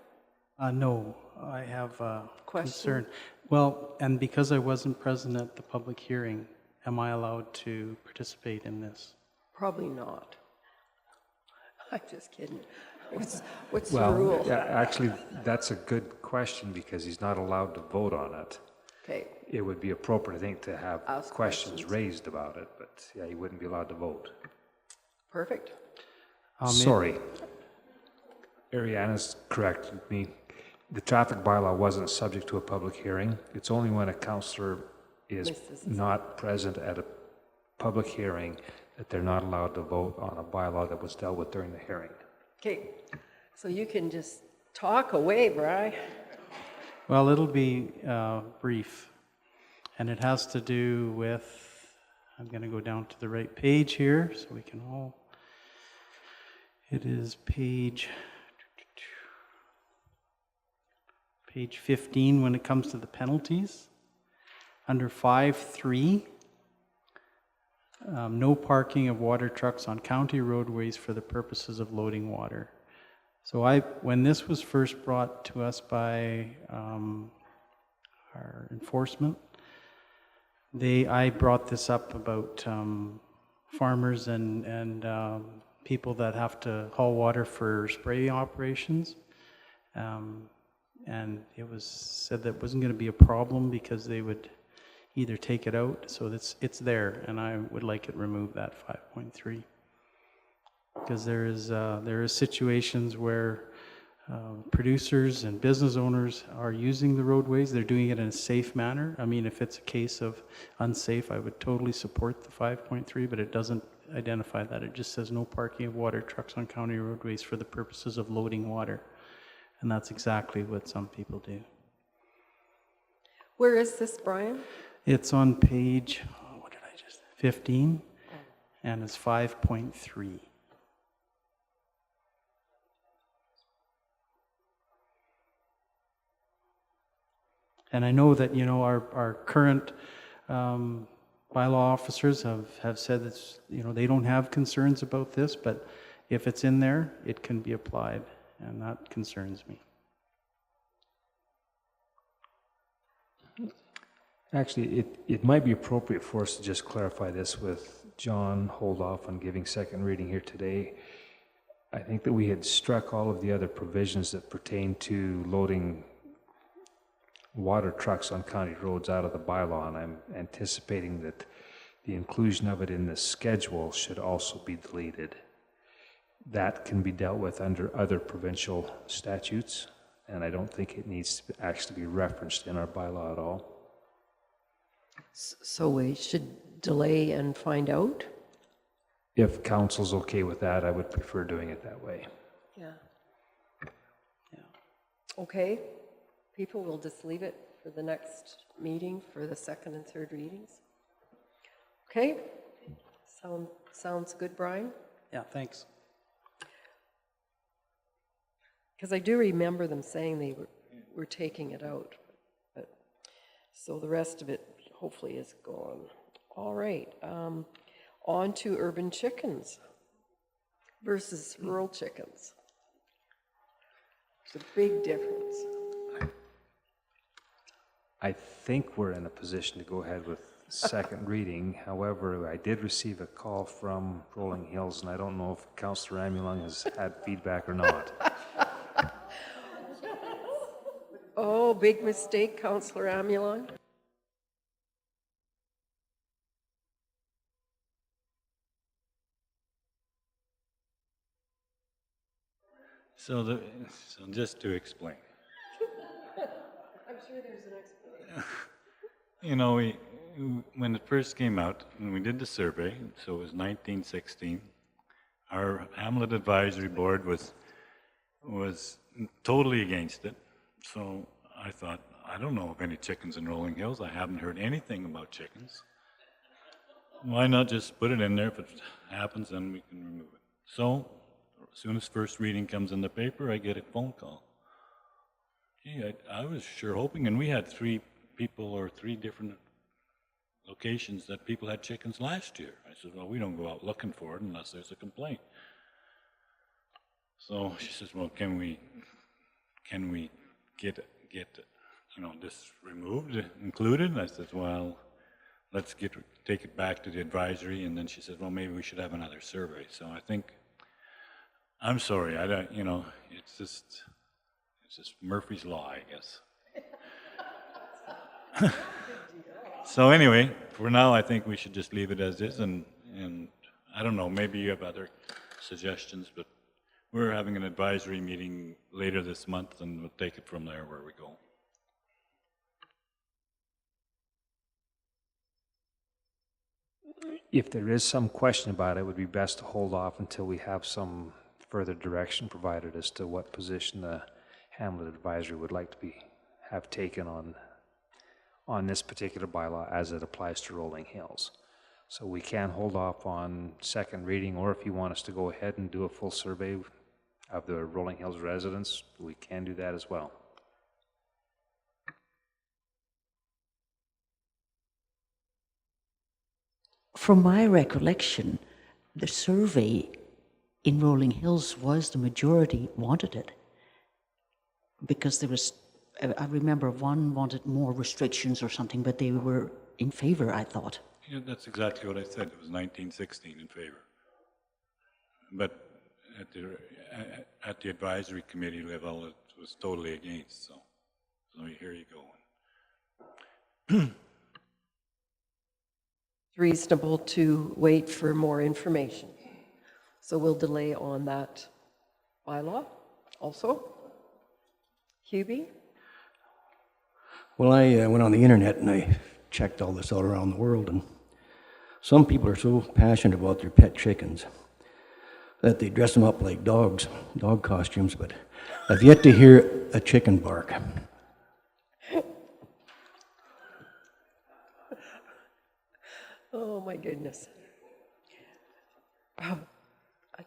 No, I have a Question? concern. Well, and because I wasn't present at the public hearing, am I allowed to participate in this? Probably not. I'm just kidding. What's the Well, rule? yeah, actually, that's a good question because he's not allowed to vote on it. Okay. It would be appropriate, I think, to have Ask questions questions. raised about it, but yeah, he wouldn't be allowed to vote. Perfect. Sorry. Ariana's correct with me. The traffic bylaw wasn't subject to a public hearing. It's only when a councillor is not present at a public hearing that they're not allowed to vote on a bylaw that was dealt with during the hearing. Okay, so you can just talk away, Bri. Well, it'll be brief, and it has to do with, I'm going to go down to the right page here so we can all, it is page 15 when it comes to the penalties. Under 5.3, no parking of water trucks on county roadways for the purposes of loading water. So when this was first brought to us by our enforcement, I brought this up about farmers and people that have to haul water for spray operations. And it was said that it wasn't going to be a problem because they would either take it out, so it's there, and I would like it removed, that 5.3, because there is situations where producers and business owners are using the roadways. They're doing it in a safe manner. I mean, if it's a case of unsafe, I would totally support the 5.3, but it doesn't identify that. It just says no parking of water trucks on county roadways for the purposes of loading water, and that's exactly what some people do. Where is this, Brian? It's on page, 15, and it's 5.3. And I know that, our current bylaw officers have said that, they don't have concerns about this, but if it's in there, it can be applied, and that concerns me. Actually, it might be appropriate for us to just clarify this with John, hold off on giving second reading here today. I think that we had struck all of the other provisions that pertain to loading water trucks on county roads out of the bylaw, and I'm anticipating that the inclusion of it in the schedule should also be deleted. That can be dealt with under other provincial statutes, and I don't think it needs to actually be referenced in our bylaw at all. So we should delay and find out? If council's okay with that, I would prefer doing it that way. Yeah. Okay, people will just leave it for the next meeting for the second and third readings. Okay, sounds good, Brian? Yeah, thanks. Because I do remember them saying they were taking it out. But, so the rest of it hopefully is gone. All right, on to urban chickens versus rural chickens. It's a big difference. I think we're in a position to go ahead with second reading. However, I did receive a call from Rolling Hills, and I don't know if Councillor Amulong has had feedback or not. Oh, big mistake, Councillor Amulon. So just to explain. I'm sure there's an explanation. You know, when it first came out, when we did the survey, so it was 1916, our Hamlet Advisory Board was totally against it. So I thought, I don't know of any chickens in Rolling Hills. I haven't heard anything about chickens. Why not just put it in there? If it happens, then we can remove it. So as soon as first reading comes in the paper, I get a phone call. Gee, I was sure hoping, and we had three different locations that people had chickens last year. I said, well, we don't go out looking for it unless there's a complaint. So she says, well, can we get this removed, included? And I said, well, let's take it back to the advisory. And then she said, well, maybe we should have another survey. So I think, I'm sorry, I don't, it's just Murphy's Law, I guess. So anyway, for now, I think we should just leave it as is, and I don't know, maybe you have other suggestions, but we're having an advisory meeting later this month, and we'll take it from there where we go. If there is some question about it, it would be best to hold off until we have some further direction provided as to what position the Hamlet Advisory would like to have taken on this particular bylaw as it applies to Rolling Hills. So we can hold off on second reading, or if you want us to go ahead and do a full survey of the Rolling Hills residents, we can do that as well. From my recollection, the survey in Rolling Hills was the majority wanted it. Because there was, I remember one wanted more restrictions or something, but they were in favor, I thought. Yeah, that's exactly what I said. It was 1916 in favor. But at the advisory committee level, it was totally against. So here you go. It's reasonable to wait for more information. So we'll delay on that bylaw also. Hubie? Well, I went on the internet and I checked all this out around the world, and some people are so passionate about their pet chickens that they dress them up like dogs, dog costumes, but I've yet to hear a chicken bark. Oh my goodness. A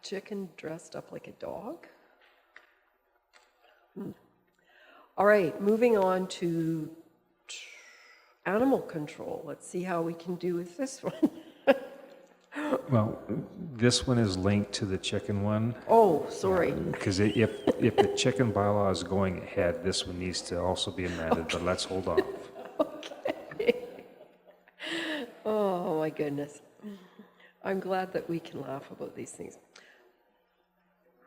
chicken dressed up like a dog? All right, moving on to animal control. Let's see how we can do with this one. Well, this one is linked to the chicken one. Oh, sorry. Because if the chicken bylaw is going ahead, this one needs to also be amended, but let's hold off. Okay. Oh my goodness. I'm glad that we can laugh about these things.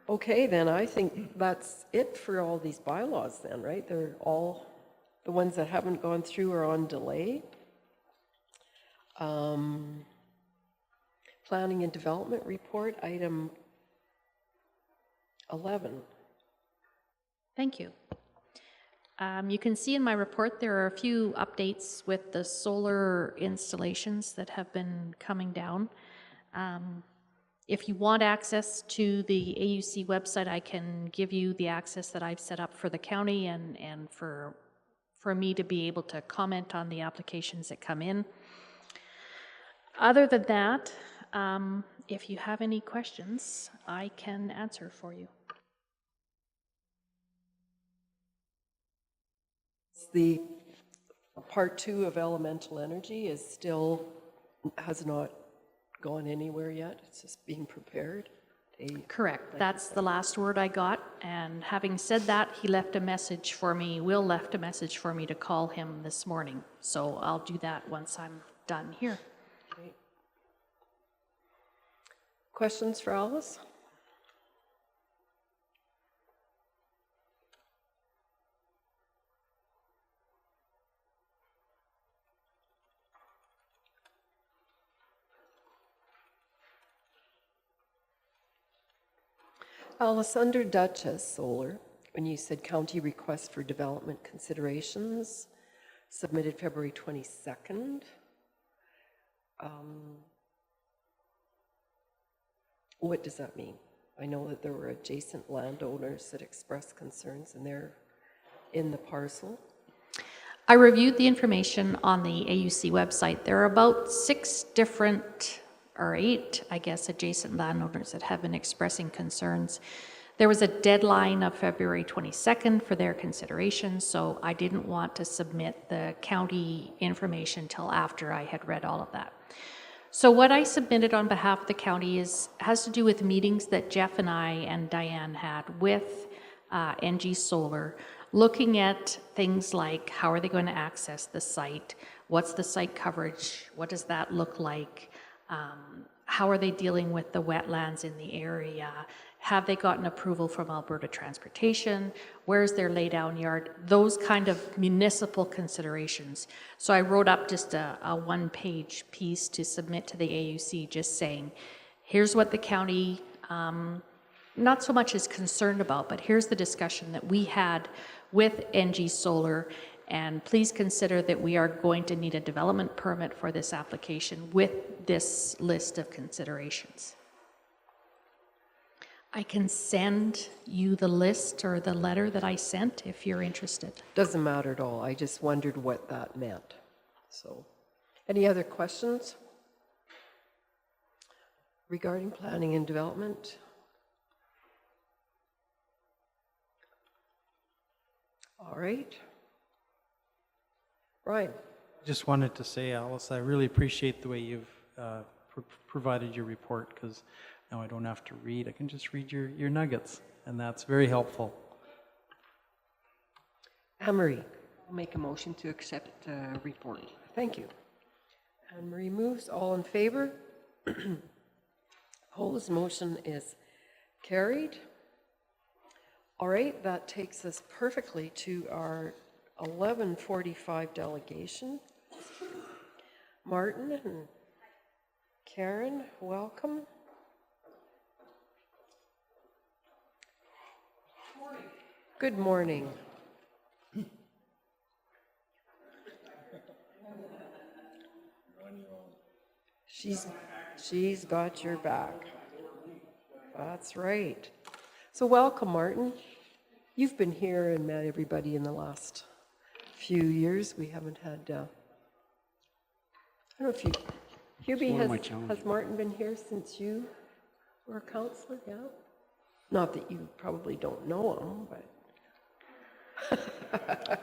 Okay, then I think that's it for all these bylaws then, right? They're all, the ones that haven't gone through are on delay. Planning and Development Report, item 11. Thank you. You can see in my report there are a few updates with the solar installations that have been coming down. If you want access to the AUC website, I can give you the access that I've set up for the county and for me to be able to comment on the applications that come in. Other than that, if you have any questions, I can answer for you. The part 2 of elemental energy is still, has not gone anywhere yet. It's just being prepared. Correct. That's the last word I got. And having said that, he left a message for me, Will left a message for me to call him this morning. So I'll do that once I'm done here. Great. Questions for Alice? Alice, under Duchess Solar, when you said county request for development considerations submitted February 22nd, what does that mean? I know that there were adjacent landowners that expressed concerns and they're in the parcel. I reviewed the information on the AUC website. There are about 6 different, or 8, I guess, adjacent landowners that have been expressing concerns. There was a deadline of February 22nd for their consideration, so I didn't want to submit the county information till after I had read all of that. So what I submitted on behalf of the county has to do with meetings that Jeff and I and Diane had with NG Solar, looking at things like how are they going to access the site, what's the site coverage, what does that look like, how are they dealing with the wetlands in the area, have they gotten approval from Alberta Transportation, where's their laydown yard, those kind of municipal considerations. So I wrote up just a one-page piece to submit to the AUC just saying, here's what the county not so much is concerned about, but here's the discussion that we had with NG Solar, and please consider that we are going to need a development permit for this application with this list of considerations. I can send you the list or the letter that I sent if you're interested. Doesn't matter at all. I just wondered what that meant. So, any other questions regarding planning and development? All right. Ryan. Just wanted to say, Alice, I really appreciate the way you've provided your report, because now I don't have to read. I can just read your nuggets, and that's very helpful. Anne-Marie. I'll make a motion to accept the report. Thank you. Anne-Marie moves. All in favor? Opposed? Motion is carried. All right, that takes us perfectly to our 11:45 delegation. Martin and Karen, welcome. Good morning. She's got your back. That's right. So welcome, Martin. You've been here and met everybody in the last few years. We haven't had, I don't know if you, Hubie, has Martin been here since you were a counselor? Yeah? Not that you probably don't know him, but.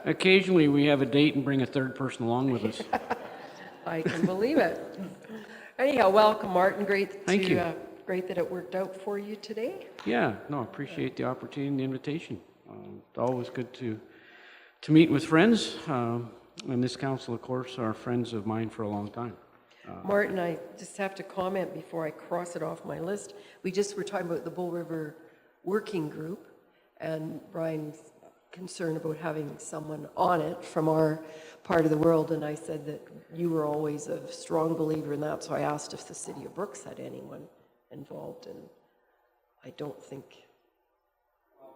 Occasionally we have a date and bring a third person along with us. I can believe it. Anyhow, welcome, Martin. Thank you. Great that it worked out for you today. Yeah, no, I appreciate the opportunity and the invitation. It's always good to meet with friends. And this council, of course, are friends of mine for a long time. Martin, I just have to comment before I cross it off my list. We just were talking about the Bull River Working Group and Brian's concern about having someone on it from our part of the world, and I said that you were always a strong believer in that, so I asked if the city of Brooks had anyone involved, and I don't think.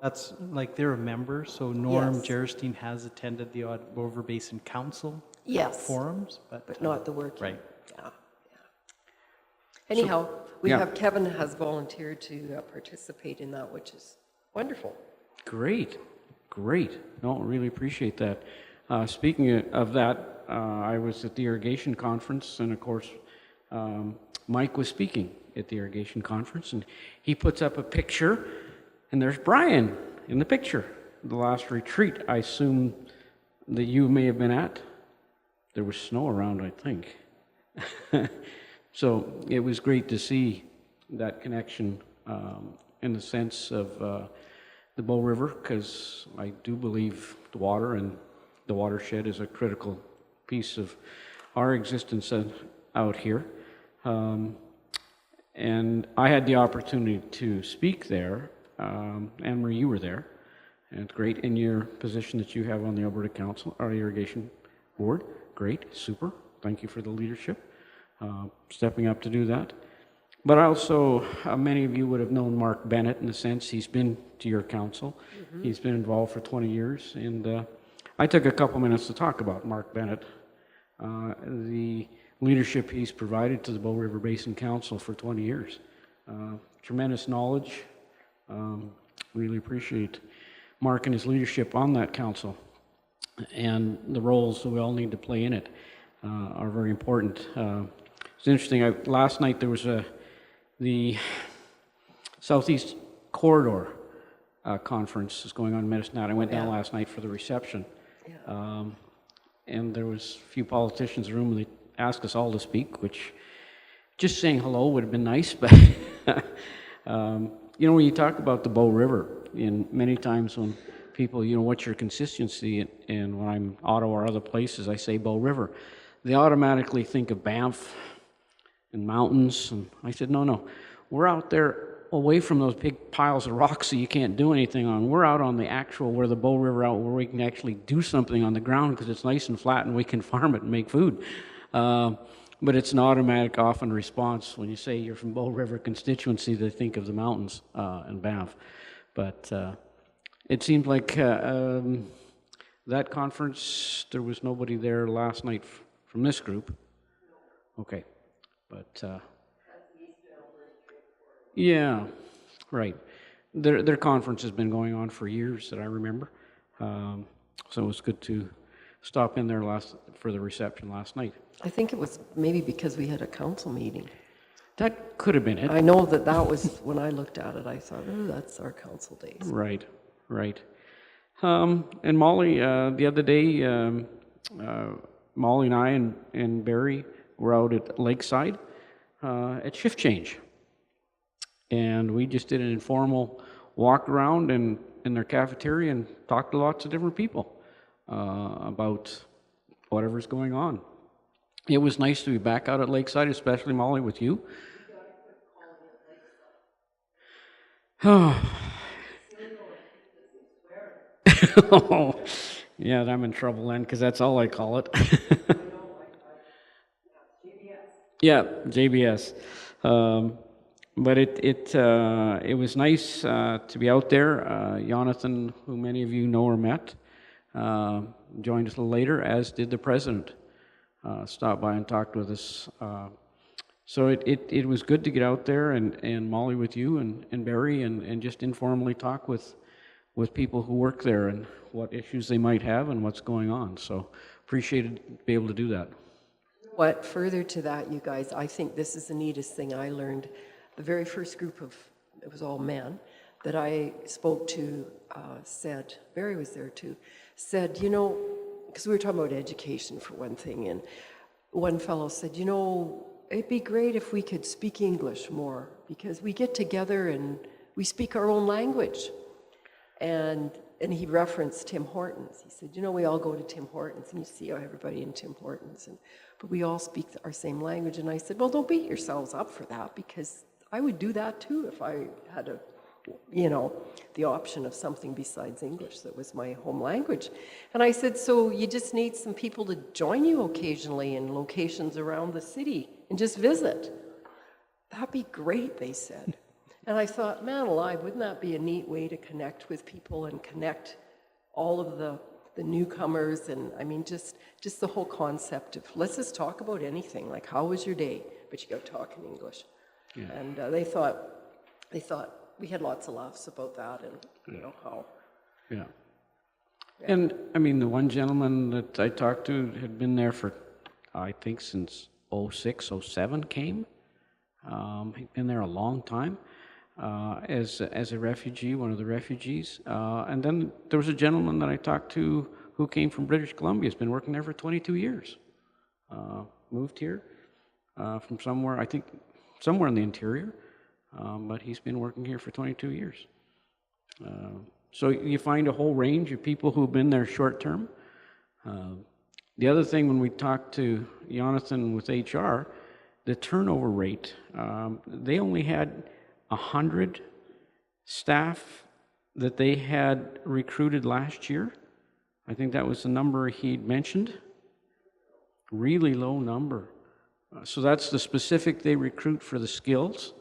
That's like they're a member, so Norm Yes. Jerstein has attended the odd Bover Basin Council forums, but not the working. Right. Yeah. Anyhow, we yeah. have Kevin has volunteered to participate in that, which is wonderful. Great. No, really appreciate that. Speaking of that, I was at the irrigation conference, and of course, Mike was speaking at the irrigation conference, and he puts up a picture, and there's Brian in the picture. The last retreat, I assume that you may have been at. There was snow around, I think. So it was great to see that connection in the sense of the Bow River, because I do believe the water and the watershed is a critical piece of our existence out here. And I had the opportunity to speak there. Anne-Marie, you were there. And it's great in your position that you have on the Alberta Council, or Irrigation Board. Great, super. Thank you for the leadership, stepping up to do that. But also, many of you would have known Mark Bennett in a sense. He's been to your council. Mm-hmm. He's been involved for 20 years. And I took a couple minutes to talk about Mark Bennett, the leadership he's provided to the Bow River Basin Council for 20 years. Tremendous knowledge. Really appreciate Mark and his leadership on that council. And the roles that we all need to play in it are very important. It's interesting, last night there was the Southeast Corridor conference is going on in Medicine Hat. I went down last night for the reception. Yeah. And there was a few politicians in the room, and they asked us all to speak, which just saying hello would have been nice, but you know, when you talk about the Bow River, and many times when people, you know, what's your constituency, and when I'm in Ottawa or other places, I say Bow River, they automatically think of Banff and mountains, and I said, no, we're out there away from those big piles of rocks that you can't do anything on. We're out on the actual, where the Bow River out, where we can actually do something on the ground because it's nice and flat and we can farm it and make food. But it's an automatic often response. When you say you're from Bow River constituency, they think of the mountains and Banff. But it seemed like that conference, there was nobody there last night from this group. Okay. But yeah, right. Their conference has been going on for years that I remember. So it was good to stop in there for the reception last night. I think it was maybe because we had a council meeting. That could have been it. I know that was, when I looked at it, I thought, oh, that's our council days. Right. And Molly, the other day, Molly and I and Barry were out at Lakeside at shift change. And we just did an informal walk around in their cafeteria and talked to lots of different people about whatever's going on. It was nice to be back out at Lakeside, especially Molly with you. Oh, yeah, I'm in trouble then, because that's all I call it. Yeah, JBS. But it was nice to be out there. Jonathan, who many of you know or met, joined us a little later, as did the president. Stopped by and talked with us. So it was good to get out there and Molly with you and Barry and just informally talk with people who work there and what issues they might have and what's going on. So appreciated to be able to do that. What further to that, you guys, I think this is the neatest thing I learned. The very first group it was all men, that I spoke to said, Barry was there too, said, you know, because we were talking about education for one thing, and one fellow said, you know, it'd be great if we could speak English more, because we get together and we speak our own language. And he referenced Tim Hortons. He said, you know, we all go to Tim Hortons, and you see everybody in Tim Hortons, but we all speak our same language. And I said, well, don't beat yourselves up for that, because I would do that too if I had the option of something besides English that was my home language. And I said, so you just need some people to join you occasionally in locations around the city and just visit. That'd be great, they said. And I thought, man alive, wouldn't that be a neat way to connect with people and connect all of the newcomers? And I mean, just the whole concept of, let's just talk about anything, like how was your day? But you got to talk in English. Yeah. And they thought we had lots of laughs about that, and you know how. Yeah. And I mean, the one gentleman that I talked to had been there for, I think, since 06, 07 came. He'd been there a long time as a refugee, one of the refugees. And then there was a gentleman that I talked to who came from British Columbia. He's been working there for 22 years. Moved here from somewhere, I think, somewhere in the interior. but he's been working here for 22 years. So you find a whole range of people who've been there short term. The other thing, when we talked to Jonathan with HR, the turnover rate, they only had 100 staff that they had recruited last year. I think that was the number he'd mentioned. Really low number. So that's the specific they recruit for the skills.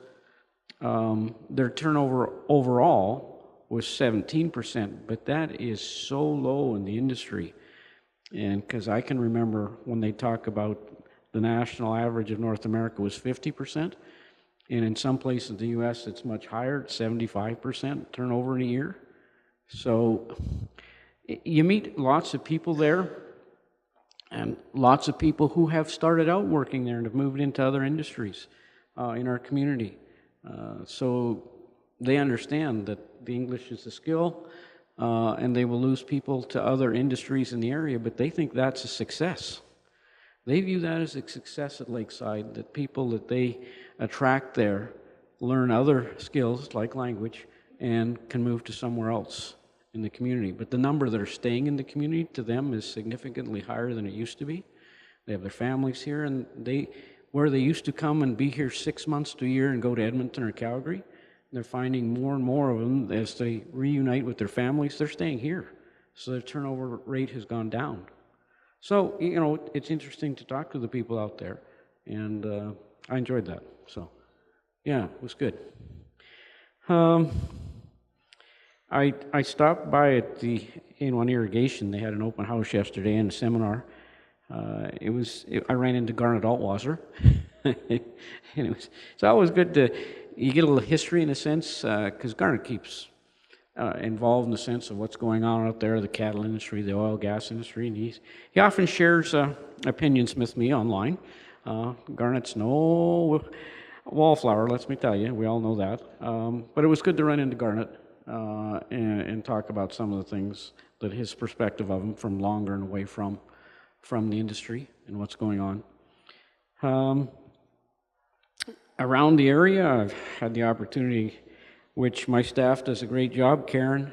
Their turnover overall was 17%, but that is so low in the industry. And because I can remember when they talk about the national average of North America was 50%, and in some places in the US it's much higher, 75% turnover in a year. So you meet lots of people there, and lots of people who have started out working there and have moved into other industries in our community. So they understand that the English is a skill, and they will lose people to other industries in the area, but they think that's a success. They view that as a success at Lakeside, that people that they attract there learn other skills like language and can move to somewhere else in the community. But the number that are staying in the community to them is significantly higher than it used to be. They have their families here, and where they used to come and be here 6 months to a year and go to Edmonton or Calgary, they're finding more and more of them as they reunite with their families, they're staying here. So their turnover rate has gone down. So, you know, it's interesting to talk to the people out there, and I enjoyed that. So, yeah, it was good. I stopped by at the A1 Irrigation. They had an open house yesterday and a seminar. I ran into Garnet Altwasser. And it's always good to, you get a little history in a sense, because Garnet keeps involved in the sense of what's going on out there, the cattle industry, the oil, gas industry, and he often shares opinions with me online. Garnet's no wallflower, let me tell you, we all know that. But it was good to run into Garnet and talk about some of the things that his perspective of them from longer and away from the industry and what's going on. Around the area, I've had the opportunity, which my staff does a great job, Karen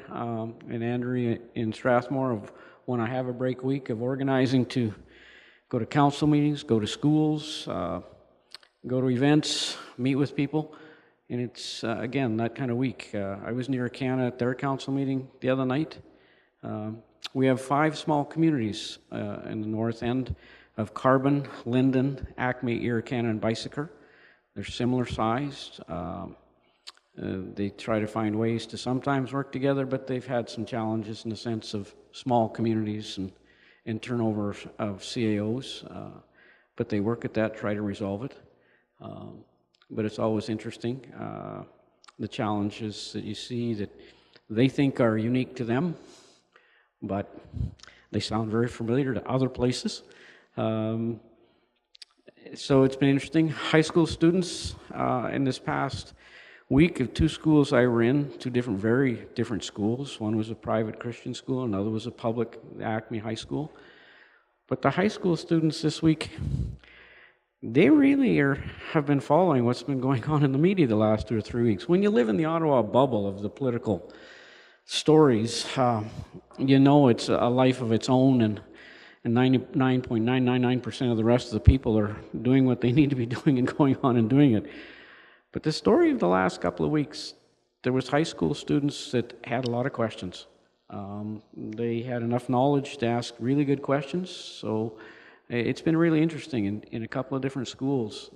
and Andrea in Strathmore, of when I have a break week of organizing to go to council meetings, go to schools, go to events, meet with people. And it's, again, that kind of week. I was near Canada at their council meeting the other night. We have 5 small communities in the north end of Carbon, Linden, Acme, Irricana, and Bicycle. They're similar sized. They try to find ways to sometimes work together, but they've had some challenges in the sense of small communities and turnover of CAOs. But they work at that, try to resolve it. But it's always interesting, the challenges that you see that they think are unique to them, but they sound very familiar to other places. So it's been interesting. High school students in this past week of 2 schools I were in, 2 very different schools. One was a private Christian school, another was a public Acme High School. But the high school students this week, they really have been following what's been going on in the media the last 2 or 3 weeks. When you live in the Ottawa bubble of the political stories, you know it's a life of its own, and 99.999% of the rest of the people are doing what they need to be doing and going on and doing it. But the story of the last couple of weeks, there was high school students that had a lot of questions. They had enough knowledge to ask really good questions, so it's been really interesting in a couple of different schools.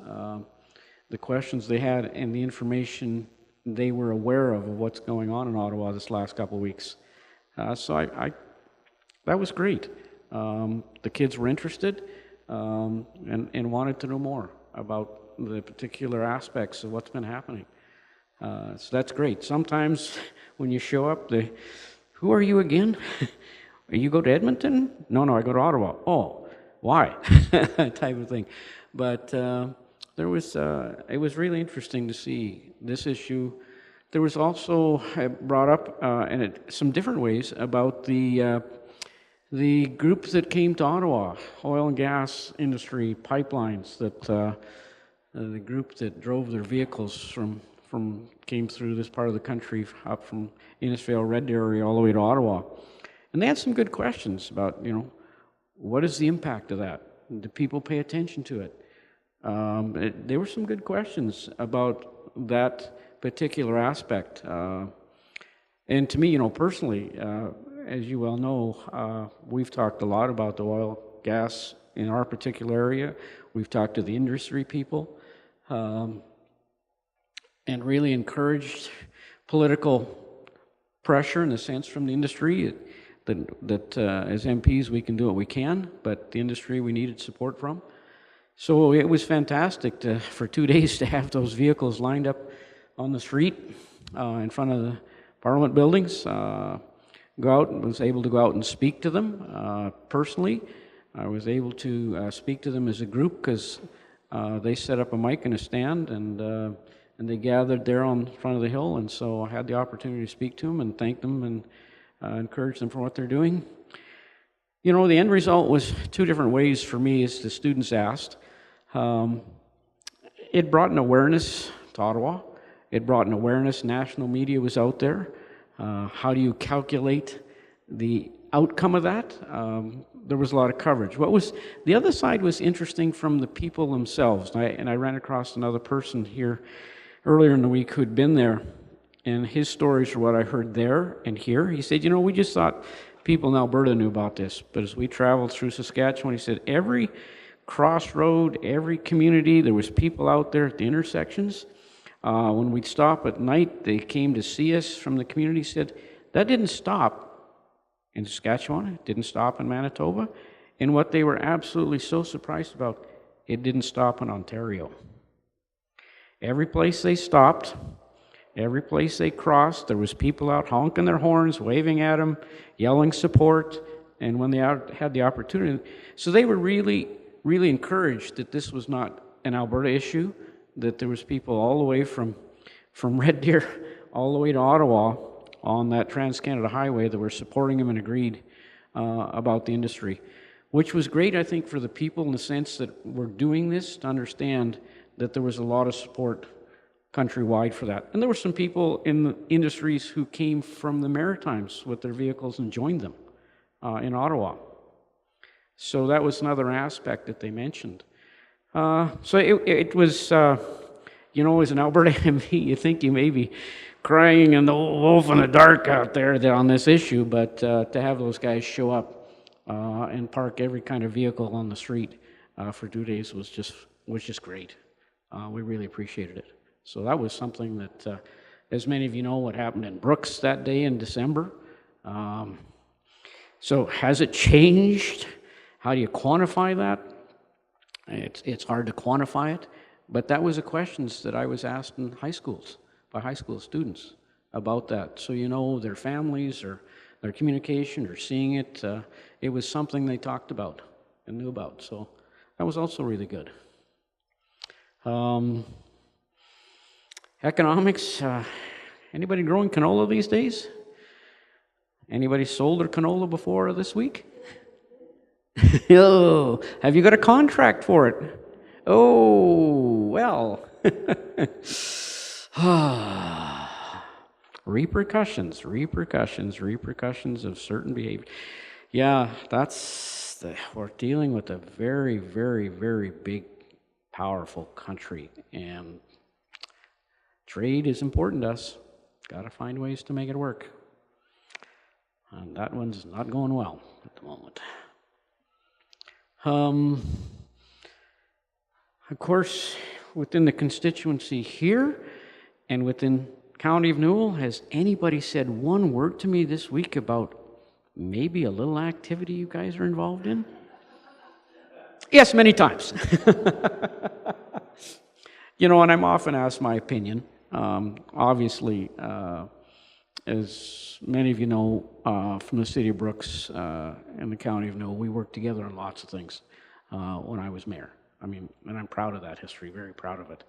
The questions they had and the information they were aware of what's going on in Ottawa this last couple of weeks. So that was great. The kids were interested and wanted to know more about the particular aspects of what's been happening. So that's great. Sometimes when you show up, who are you again? You go to Edmonton? No, I go to Ottawa. Oh, why? Type of thing. But it was really interesting to see this issue. There was also brought up in some different ways about the group that came to Ottawa, oil and gas industry pipelines, that the group that drove their vehicles came through this part of the country, up from Innisfail, Red Deer area, all the way to Ottawa. And they had some good questions about, what is the impact of that? Do people pay attention to it? There were some good questions about that particular aspect. And to me, personally, as you well know, we've talked a lot about the oil, gas in our particular area. We've talked to the industry people and really encouraged political pressure in a sense from the industry that as MPs we can do what we can, but the industry we needed support from. So it was fantastic for 2 days to have those vehicles lined up on the street in front of the Parliament buildings. Was able to go out and speak to them personally. I was able to speak to them as a group because they set up a mic and a stand, and they gathered there on front of the hill, and so I had the opportunity to speak to them and thank them and encourage them for what they're doing. The end result was 2 different ways for me, as the students asked. It brought an awareness to Ottawa. It brought an awareness. National media was out there. How do you calculate the outcome of that? There was a lot of coverage. The other side was interesting from the people themselves. And I ran across another person here earlier in the week who'd been there, and his stories were what I heard there and here. He said, we just thought people in Alberta knew about this, but as we traveled through Saskatchewan, he said every crossroad, every community, there was people out there at the intersections. When we'd stop at night, they came to see us from the community, said, that didn't stop in Saskatchewan, it didn't stop in Manitoba, and what they were absolutely so surprised about, it didn't stop in Ontario. Every place they stopped, every place they crossed, there was people out honking their horns, waving at them, yelling support, and when they had the opportunity. So they were really, really encouraged that this was not an Alberta issue, that there was people all the way from Red Deer all the way to Ottawa on that Trans-Canada Highway that were supporting him and agreed about the industry, which was great, I think, for the people in the sense that we're doing this to understand that there was a lot of support countrywide for that. And there were some people in the industries who came from the Maritimes with their vehicles and joined them in Ottawa. So that was another aspect that they mentioned. So it was, as an Alberta MP, you think you may be crying in the wolf in the dark out there on this issue, but to have those guys show up and park every kind of vehicle on the street for 2 days was just great. We really appreciated it. So that was something that, as many of you know, what happened in Brooks that day in December. So has it changed? How do you quantify that? It's hard to quantify it, but that was the questions that I was asked in high schools, by high school students about that. So their families or their communication or seeing it, it was something they talked about and knew about. So that was also really good. Economics, anybody growing canola these days? Anybody sold their canola before this week? Oh, have you got a contract for it? Oh, well. Repercussions of certain behavior. Yeah, we're dealing with a very, very, very big, powerful country, and trade is important to us. Got to find ways to make it work. And that one's not going well at the moment. Of course, within the constituency here and within County of Newell, has anybody said one word to me this week about maybe a little activity you guys are involved in? Yes, many times. And I'm often asked my opinion. Obviously, as many of you know, from the city of Brooks and the County of Newell, we worked together on lots of things when I was mayor. And I'm proud of that history, very proud of it.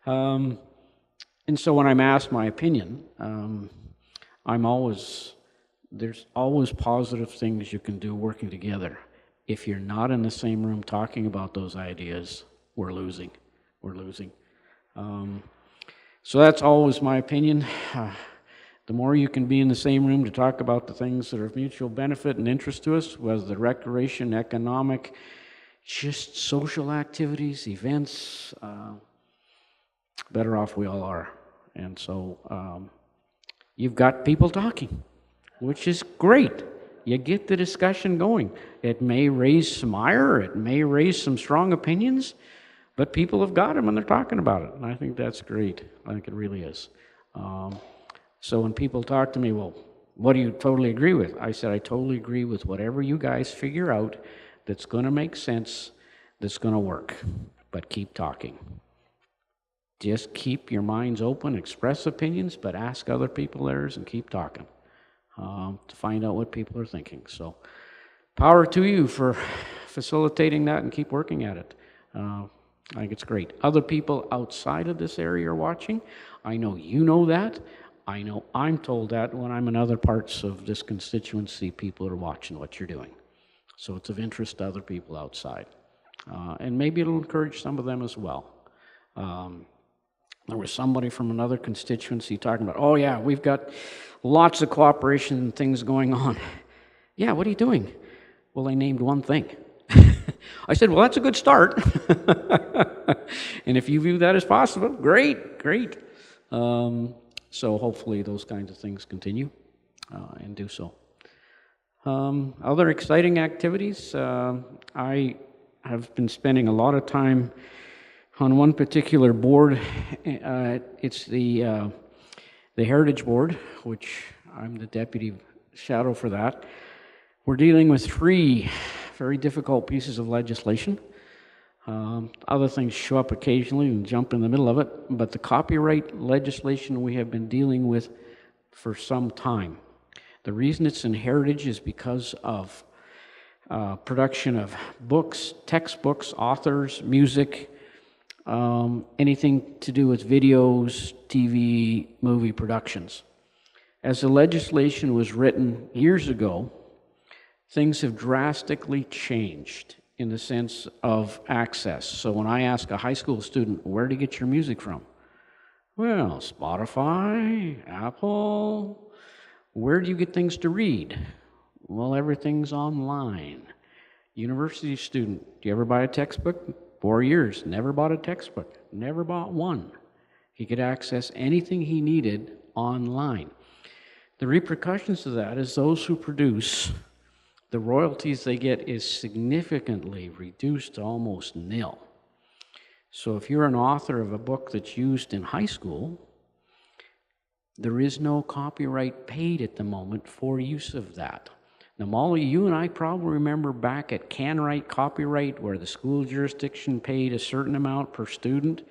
And so when I'm asked my opinion, there's always positive things you can do working together. If you're not in the same room talking about those ideas, we're losing. So that's always my opinion. The more you can be in the same room to talk about the things that are of mutual benefit and interest to us, whether the recreation, economic, just social activities, events, better off we all are. And so you've got people talking, which is great. You get the discussion going. It may raise some ire, it may raise some strong opinions, but people have got them and they're talking about it. And I think that's great. I think it really is. So when people talk to me, well, what do you totally agree with? I said, I totally agree with whatever you guys figure out that's going to make sense, that's going to work. But keep talking. Just keep your minds open, express opinions, but ask other people theirs and keep talking to find out what people are thinking. So power to you for facilitating that and keep working at it. I think it's great. Other people outside of this area are watching. I know you know that. I know I'm told that when I'm in other parts of this constituency, people are watching what you're doing. So it's of interest to other people outside. And maybe it'll encourage some of them as well. There was somebody from another constituency talking about, oh yeah, we've got lots of cooperation and things going on. Yeah, what are you doing? Well, they named one thing. I said, well, that's a good start. And if you view that as possible, great, great. So hopefully those kinds of things continue and do so. Other exciting activities, I have been spending a lot of time on one particular board. It's the Heritage Board, which I'm the deputy shadow for that. We're dealing with 3 very difficult pieces of legislation. Other things show up occasionally and jump in the middle of it, but the copyright legislation we have been dealing with for some time. The reason it's in heritage is because of production of books, textbooks, authors, music, anything to do with videos, TV, movie productions. As the legislation was written years ago, things have drastically changed in the sense of access. So when I ask a high school student, where do you get your music from? Well, Spotify, Apple. Where do you get things to read? Well, everything's online. University student, do you ever buy a textbook? 4 years, never bought a textbook, never bought one. He could access anything he needed online. The repercussions of that is those who produce, the royalties they get is significantly reduced to almost nil. So if you're an author of a book that's used in high school, there is no copyright paid at the moment for use of that. Now, Molly, you and I probably remember back at CanWrite Copyright, where the school jurisdiction paid a certain amount per student.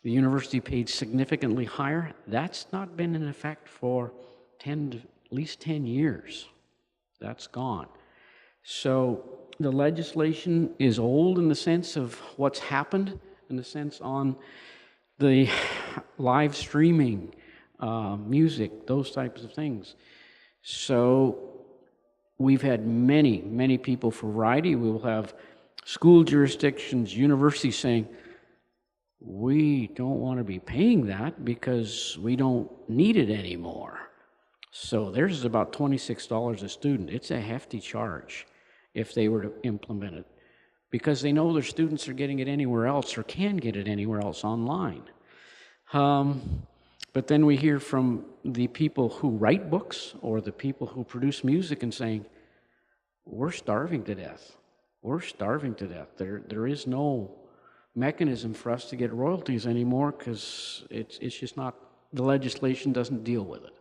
The university paid significantly higher. That's not been in effect for at least 10 years. That's gone. So the legislation is old in the sense of what's happened, in the sense on the live streaming, music, those types of things. So we've had many, many people for variety. We will have school jurisdictions, universities saying, we don't want to be paying that because we don't need it anymore. So theirs is about $26 a student. It's a hefty charge if they were to implement it, because they know their students are getting it anywhere else or can get it anywhere else online. But then we hear from the people who write books or the people who produce music and saying, we're starving to death. We're starving to death. There is no mechanism for us to get royalties anymore because it's just not, the legislation doesn't deal with it.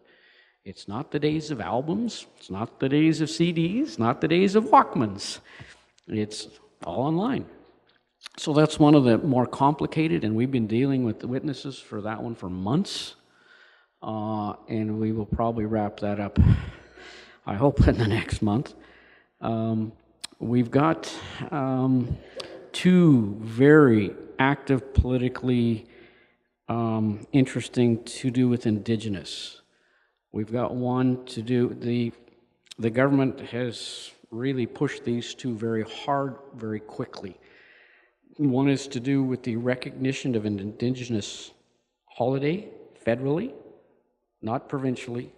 It's not the days of albums. It's not the days of CDs, not the days of Walkmans. It's all online. So that's one of the more complicated, and we've been dealing with the witnesses for that one for months. And we will probably wrap that up, I hope, in the next month. We've got 2 very active, politically interesting to do with Indigenous. We've got one to do, the government has really pushed these 2 very hard, very quickly. One is to do with the recognition of an Indigenous holiday federally, not provincially.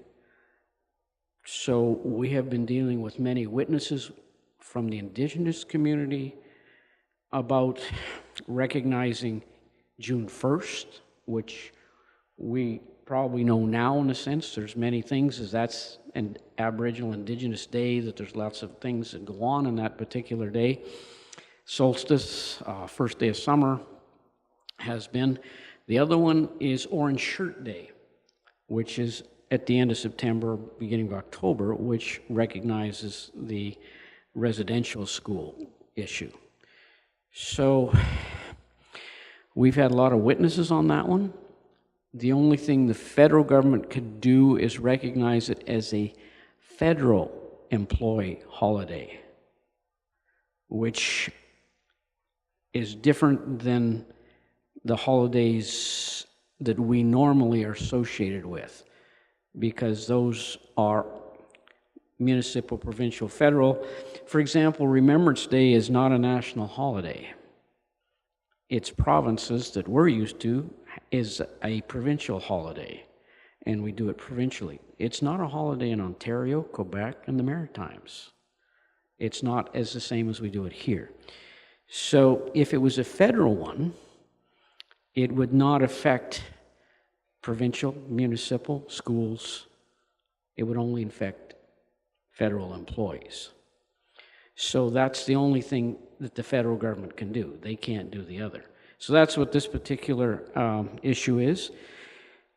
So we have been dealing with many witnesses from the Indigenous community about recognizing June 1st, which we probably know now in a sense. There's many things, as that's an Aboriginal Indigenous Day, that there's lots of things that go on that particular day. Solstice, first day of summer, has been. The other one is Orange Shirt Day, which is at the end of September, beginning of October, which recognizes the residential school issue. So we've had a lot of witnesses on that one. The only thing the federal government could do is recognize it as a federal employee holiday, which is different than the holidays that we normally are associated with, because those are municipal, provincial, federal. For example, Remembrance Day is not a national holiday. It's provinces that we're used to is a provincial holiday, and we do it provincially. It's not a holiday in Ontario, Quebec, and the Maritimes. It's not as the same as we do it here. So if it was a federal one, it would not affect provincial, municipal, schools. It would only affect federal employees. So that's the only thing that the federal government can do. They can't do the other. So that's what this particular issue is.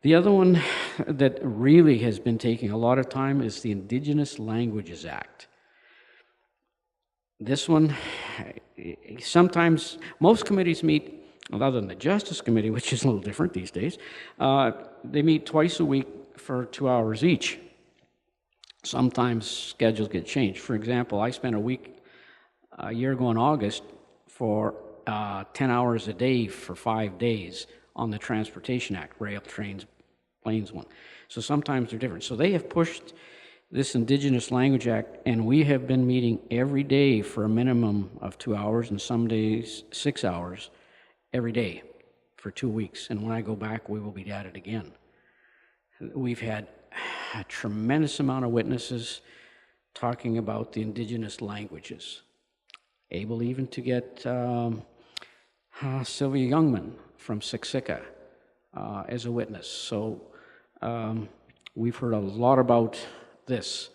The other one that really has been taking a lot of time is the Indigenous Languages Act. This one, sometimes, most committees meet, other than the Justice Committee, which is a little different these days, they meet twice a week for 2 hours each. Sometimes schedules get changed. For example, I spent a year ago in August, for 10 hours a day for 5 days on the Transportation Act, rail, trains, planes one. So sometimes they're different. So they have pushed this Indigenous Language Act, and we have been meeting every day for a minimum of 2 hours, and some days 6 hours every day for 2 weeks. And when I go back, we will be at it again. We've had a tremendous amount of witnesses talking about the Indigenous languages. Able even to get Sylvia Youngman from Siksika as a witness. So we've heard a lot about this.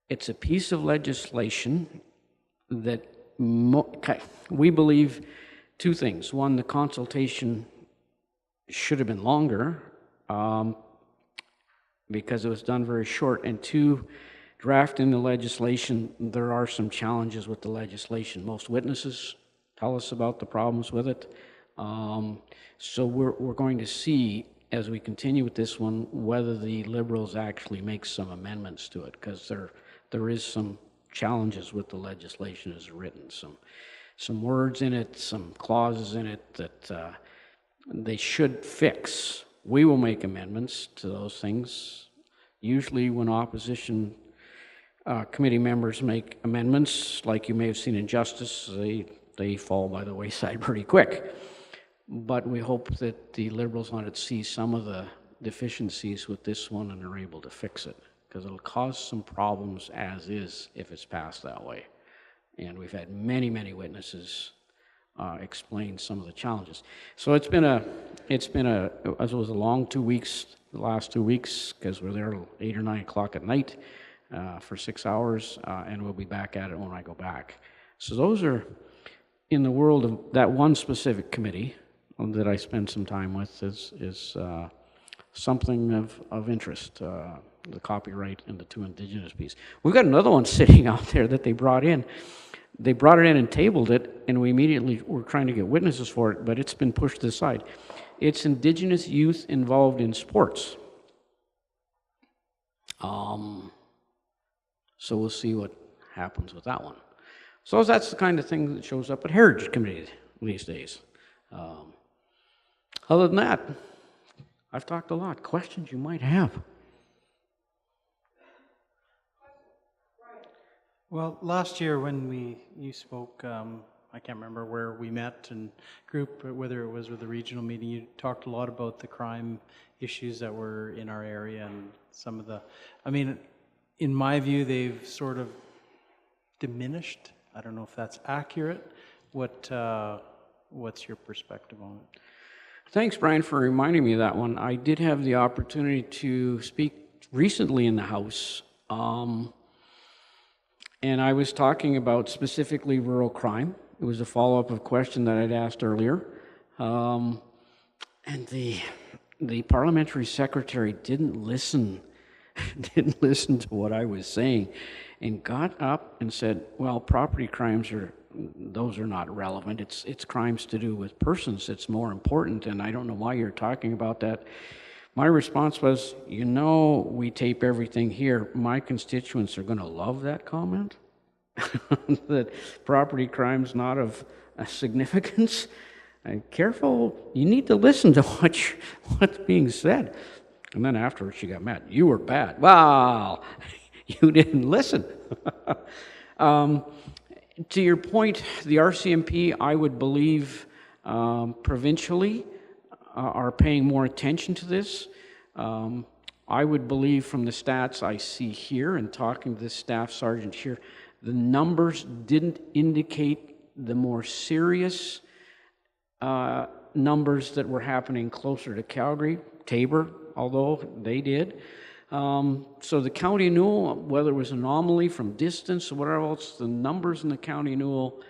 It's a piece of legislation that we believe two things. One, the consultation should have been longer because it was done very short. And two, drafting the legislation, there are some challenges with the legislation. Most witnesses tell us about the problems with it. So we're going to see, as we continue with this one, whether the Liberals actually make some amendments to it, because there is some challenges with the legislation as written. Some words in it, some clauses in it that they should fix. We will make amendments to those things. Usually when opposition committee members make amendments, like you may have seen in Justice, they fall by the wayside pretty quick. But we hope that the Liberals on it see some of the deficiencies with this one and are able to fix it, because it'll cause some problems as is if it's passed that way. And we've had many, many witnesses explain some of the challenges. So it was a long 2 weeks, the last 2 weeks, because we're there till 8 or 9 o'clock at night for 6 hours, and we'll be back at it when I go back. So those are in the world of that one specific committee that I spend some time with is something of interest, the copyright and the two Indigenous pieces. We've got another one sitting out there that they brought in. They brought it in and tabled it, and we immediately were trying to get witnesses for it, but it's been pushed to the side. It's Indigenous youth involved in sports. So we'll see what happens with that one. So that's the kind of thing that shows up at Heritage Committee these days. Other than that, I've talked a lot. Questions you might have? Well, last year when you spoke, I can't remember where we met and group, whether it was with the regional meeting, you talked a lot about the crime issues that were in our area and some of the, I mean, in my view, they've sort of diminished. I don't know if that's accurate. What's your perspective on it? Thanks, Brian, for reminding me of that one. I did have the opportunity to speak recently in the House, and I was talking about specifically rural crime. It was a follow-up of a question that I'd asked earlier. And the parliamentary secretary didn't listen to what I was saying, and got up and said, well, property crimes those are not relevant. It's crimes to do with persons that's more important, and I don't know why you're talking about that. My response was, we tape everything here. My constituents are going to love that comment. That property crime's not of significance. Careful, you need to listen to what's being said. And then afterwards she got mad. You were bad. Well, you didn't listen. To your point, the RCMP, I would believe, provincially are paying more attention to this. I would believe from the stats I see here and talking to the staff sergeant here, the numbers didn't indicate the more serious numbers that were happening closer to Calgary, Tabor, although they did. So the County of Newell, whether it was anomaly from distance or whatever else, the numbers in the County of Newell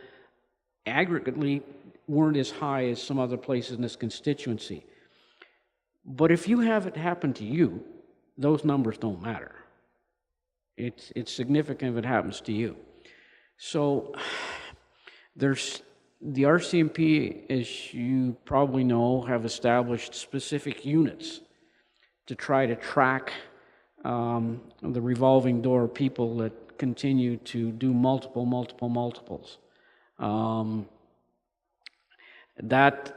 aggregately weren't as high as some other places in this constituency. But if you have it happen to you, those numbers don't matter. It's significant if it happens to you. So there's the RCMP, as you probably know, have established specific units to try to track the revolving door of people that continue to do multiples. That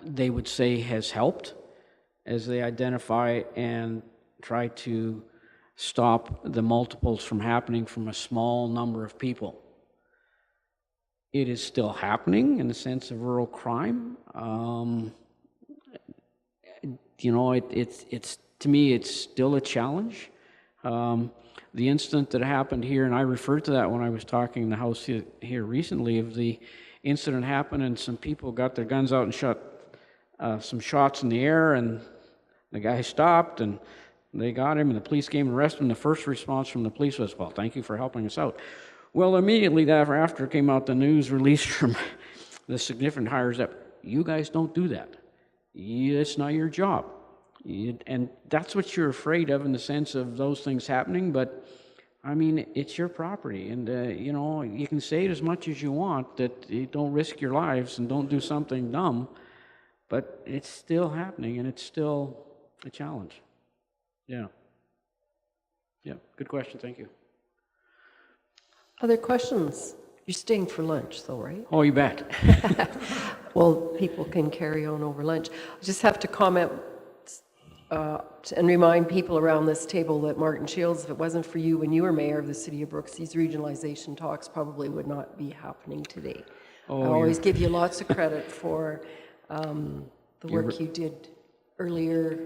they would say has helped as they identify and try to stop the multiples from happening from a small number of people. It is still happening in the sense of rural crime. It's to me, it's still a challenge. The incident that happened here, and I referred to that when I was talking in the House here recently, of the incident happened and some people got their guns out and shot some shots in the air, and the guy stopped and they got him and the police came and arrested him. The first response from the police was, well, thank you for helping us out. Well, immediately thereafter came out the news release from the significant hires that you guys don't do that. It's not your job. And that's what you're afraid of in the sense of those things happening, but I mean, it's your property, and you can say it as much as you want that you don't risk your lives and don't do something dumb, but it's still happening and it's still a challenge. Yeah, good question, thank you. Other questions? You're staying for lunch though, right? Oh, you bet. Well, people can carry on over lunch. I just have to comment and remind people around this table that Martin Shields, if it wasn't for you when you were mayor of the city of Brooks, these regionalization talks probably would not be happening today. I always give you lots of credit for the work you did earlier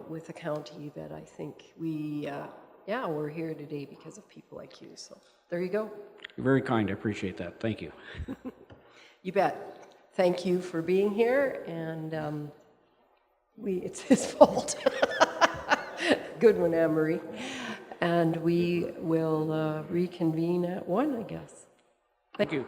with the county, that I think we're here today because of people like you. So there you go. You're very kind. I appreciate that. Thank you. You bet. Thank you for being here, and it's his fault. Good one, Anne-Marie. And we will reconvene at 1, I guess. Thank you.